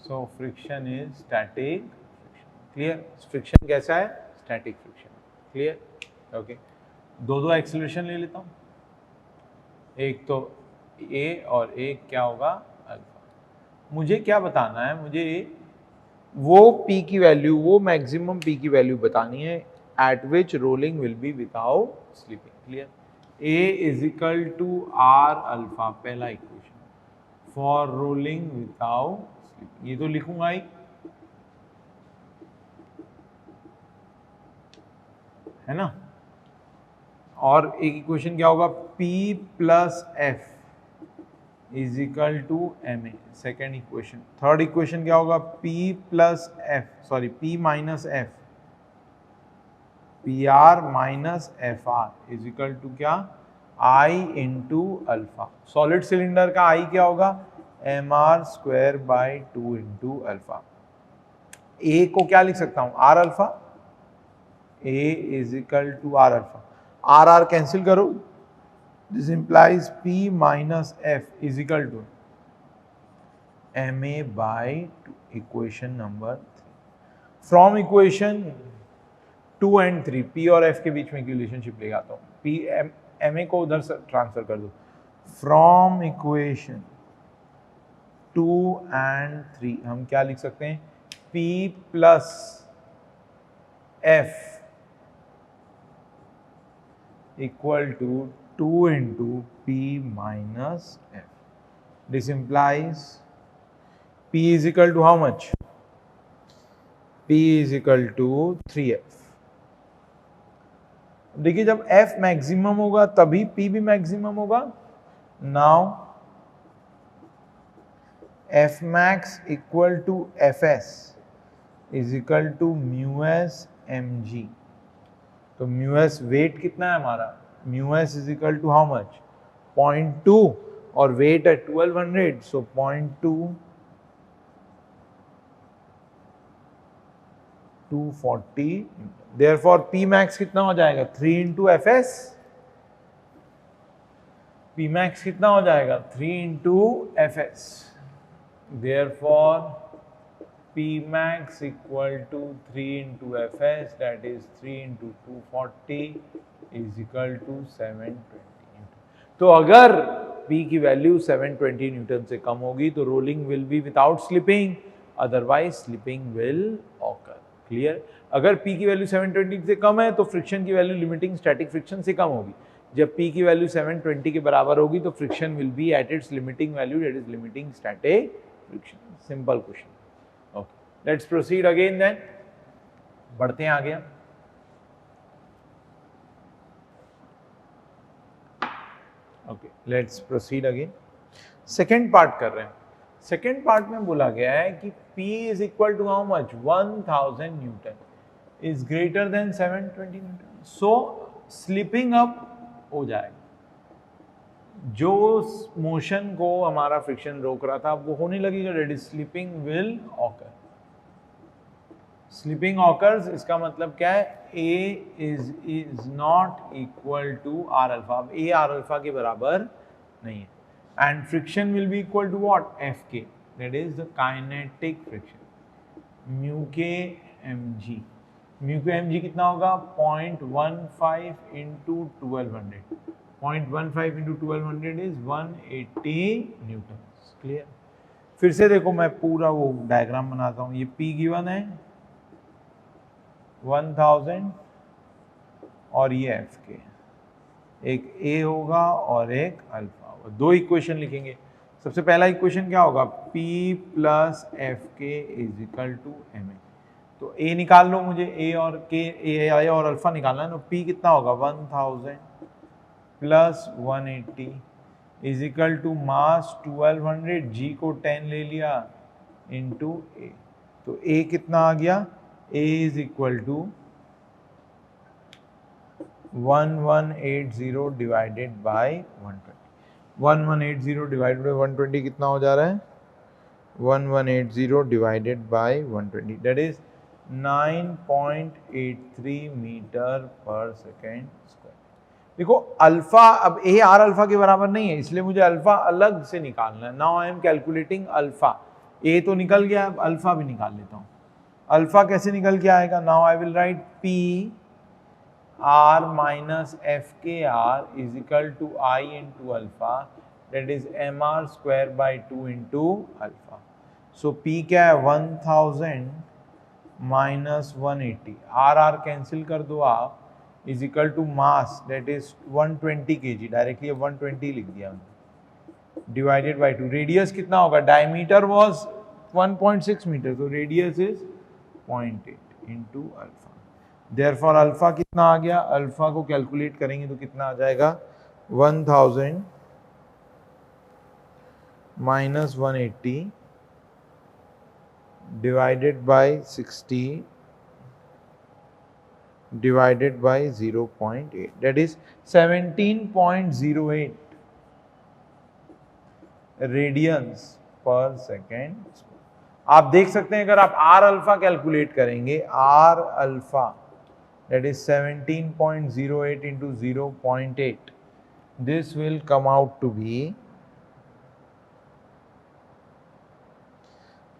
So friction is static friction. Clear? Friction कैसा है? Static friction. Clear? Okay. दो एक्सेलरेशन ले लेता हूँ. एक तो A और एक क्या होगा? अल्फा. मुझे क्या बताना है? मुझे वो P की वैल्यू, वो मैक्सिमम P की वैल्यू बतानी है at which rolling will be without slipping. Clear? A is equal to R alpha, पहला equation. For rolling without slipping, ये तो लिखूंगा ही, है ना. और एक इक्वेशन क्या होगा? P plus F is equal to ma, second equation. Third equation क्या होगा? P plus F, sorry P minus F, PR minus FR is equal to क्या? I into alpha. Solid cylinder का I क्या होगा? mr square by 2 into alpha. A को क्या लिख सकता हूं? R alpha. A is equal to R alpha. R cancel करो. This implies P minus F is equal to ma by 2. Equation number 3. From equation 2 and 3, P और F के बीच में relationship ले आता हूँ. P ma को उधर से ट्रांसफर कर दो. फ्रॉम इक्वेशन 2 and 3 हम क्या लिख सकते हैं? P plus F equal to 2 into P minus F. This implies P is equal to how much? P is equal to 3F. देखिए जब F मैक्सिमम होगा तभी P भी मैक्सिमम होगा. Now F max equal to Fs is equal to mu s mg. तो mu s weight कितना है हमारा? Mu s is equal to how much? 0.2 और वेट है 1200, सो 0.2 240. देयरफॉर पी मैक्स कितना हो जाएगा? 3 into F S. P max कितना हो जाएगा? 3 into F S. Therefore P max equal to 3 into Fs, that is 3 into 240 is equal to 720 Newton. तो अगर P की वैल्यू 720 न्यूटन से कम होगी तो rolling will be without slipping, otherwise slipping will occur. Clear? अगर P की value 720 से कम है तो फ्रिक्शन की वैल्यू लिमिटिंग स्टैटिक फ्रिक्शन से कम होगी. जब P की वैल्यू 720 के बराबर होगी तो friction will B at its limiting value, that is limiting static friction. Simple question. Let's proceed again then. बढ़ते हैं आगे. Okay, let's proceed again. Second part कर रहे हैं. सेकेंड पार्ट में बोला गया है कि P is equal to how much? 1000 Newton is greater than 720 Newton. So slipping up हो जाएगा. जो मोशन को हमारा फ्रिक्शन रोक रहा था वो होने लगेगा. That is slipping will occur. Slipping occurs, इसका मतलब क्या है? A is not equal to R alpha. अब A R alpha के बराबर नहीं है. And friction will be equal to what? Fk. That is the kinetic friction. Mu k mg. Mu k mg कितना होगा? 0.15 into 1200. 0.15 into 1200 is 180 Newton. Clear? फिर से देखो, मैं पूरा वो डायग्राम बनाता हूँ. ये P गिवन है 1000 और ये F के. एक ए होगा और एक अल्फा होगा। दो इक्वेशन लिखेंगे। सबसे पहला इक्वेशन क्या होगा, P plus f k is equal to m a. तो ए निकाल लो मुझे, ए और के, ए और अल्फा निकालना है। तो P कितना होगा 1000 प्लस 180 इज इक्वल टू मास 1200, जी को 10 ले लिया इंटू ए। तो ए कितना आ गया, A is equal to 1180 divided by 120। 1180 divided by 120 कितना हो जा रहा है, 1180 divided by 120 that is 9.83 metre पर सेकेंड स्क्वायर। देखो अल्फा, अब ए आर अल्फा के बराबर नहीं है, इसलिए मुझे अल्फा अलग से निकालना है। Now I am calculating alpha. A तो निकल गया, अब अल्फा भी निकाल लेता हूं। अल्फा कैसे निकल के आएगा, now I will write P R minus F के R is equal to I into alpha, that is M R square by 2 into alpha. So P क्या है 1000 माइनस 180, आर आर कैंसिल कर दो आप, is equal to mass that is 120 kg, directly 120 लिख दिया हमने, divided by 2। Radius कितना होगा, डायमीटर वाज 1.6 मीटर, तो radius is 0.8 into alpha. Therefore alpha कितना आ गया, अल्फा को कैलकुलेट करेंगे तो कितना आ जाएगा 1000 minus 180 divided by 60 divided by 0.8, that is 17.08 radiance पर सेकेंड। आप देख सकते हैं अगर आप आर अल्फा कैलकुलेट करेंगे, R alpha that is 17.08 into 0.8, this will come out to be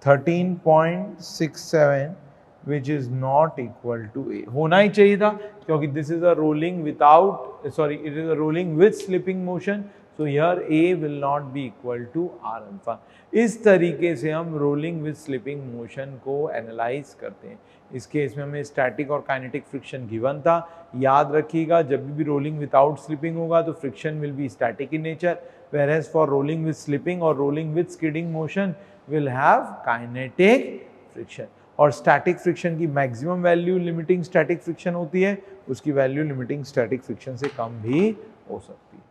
13.67 which is not equal to A। होना ही चाहिए था क्योंकि this is a rolling without, sorry, it is a rolling with slipping motion, so here A will not be equal to R alpha। इस तरीके से हम rolling with slipping motion को analyse करते हैं। इस केस में हमें स्टैटिक और काइनेटिक फ्रिक्शन गिवन था। याद रखिएगा जब भी रोलिंग विदाउट स्लिपिंग होगा तो friction will be static in nature, whereas for rolling with slipping or rolling with skidding motion will have kinetic friction। और स्टैटिक फ्रिक्शन की maximum value limiting static friction होती है, उसकी वैल्यू लिमिटिंग स्टैटिक फ्रिक्शन से कम भी हो सकती है।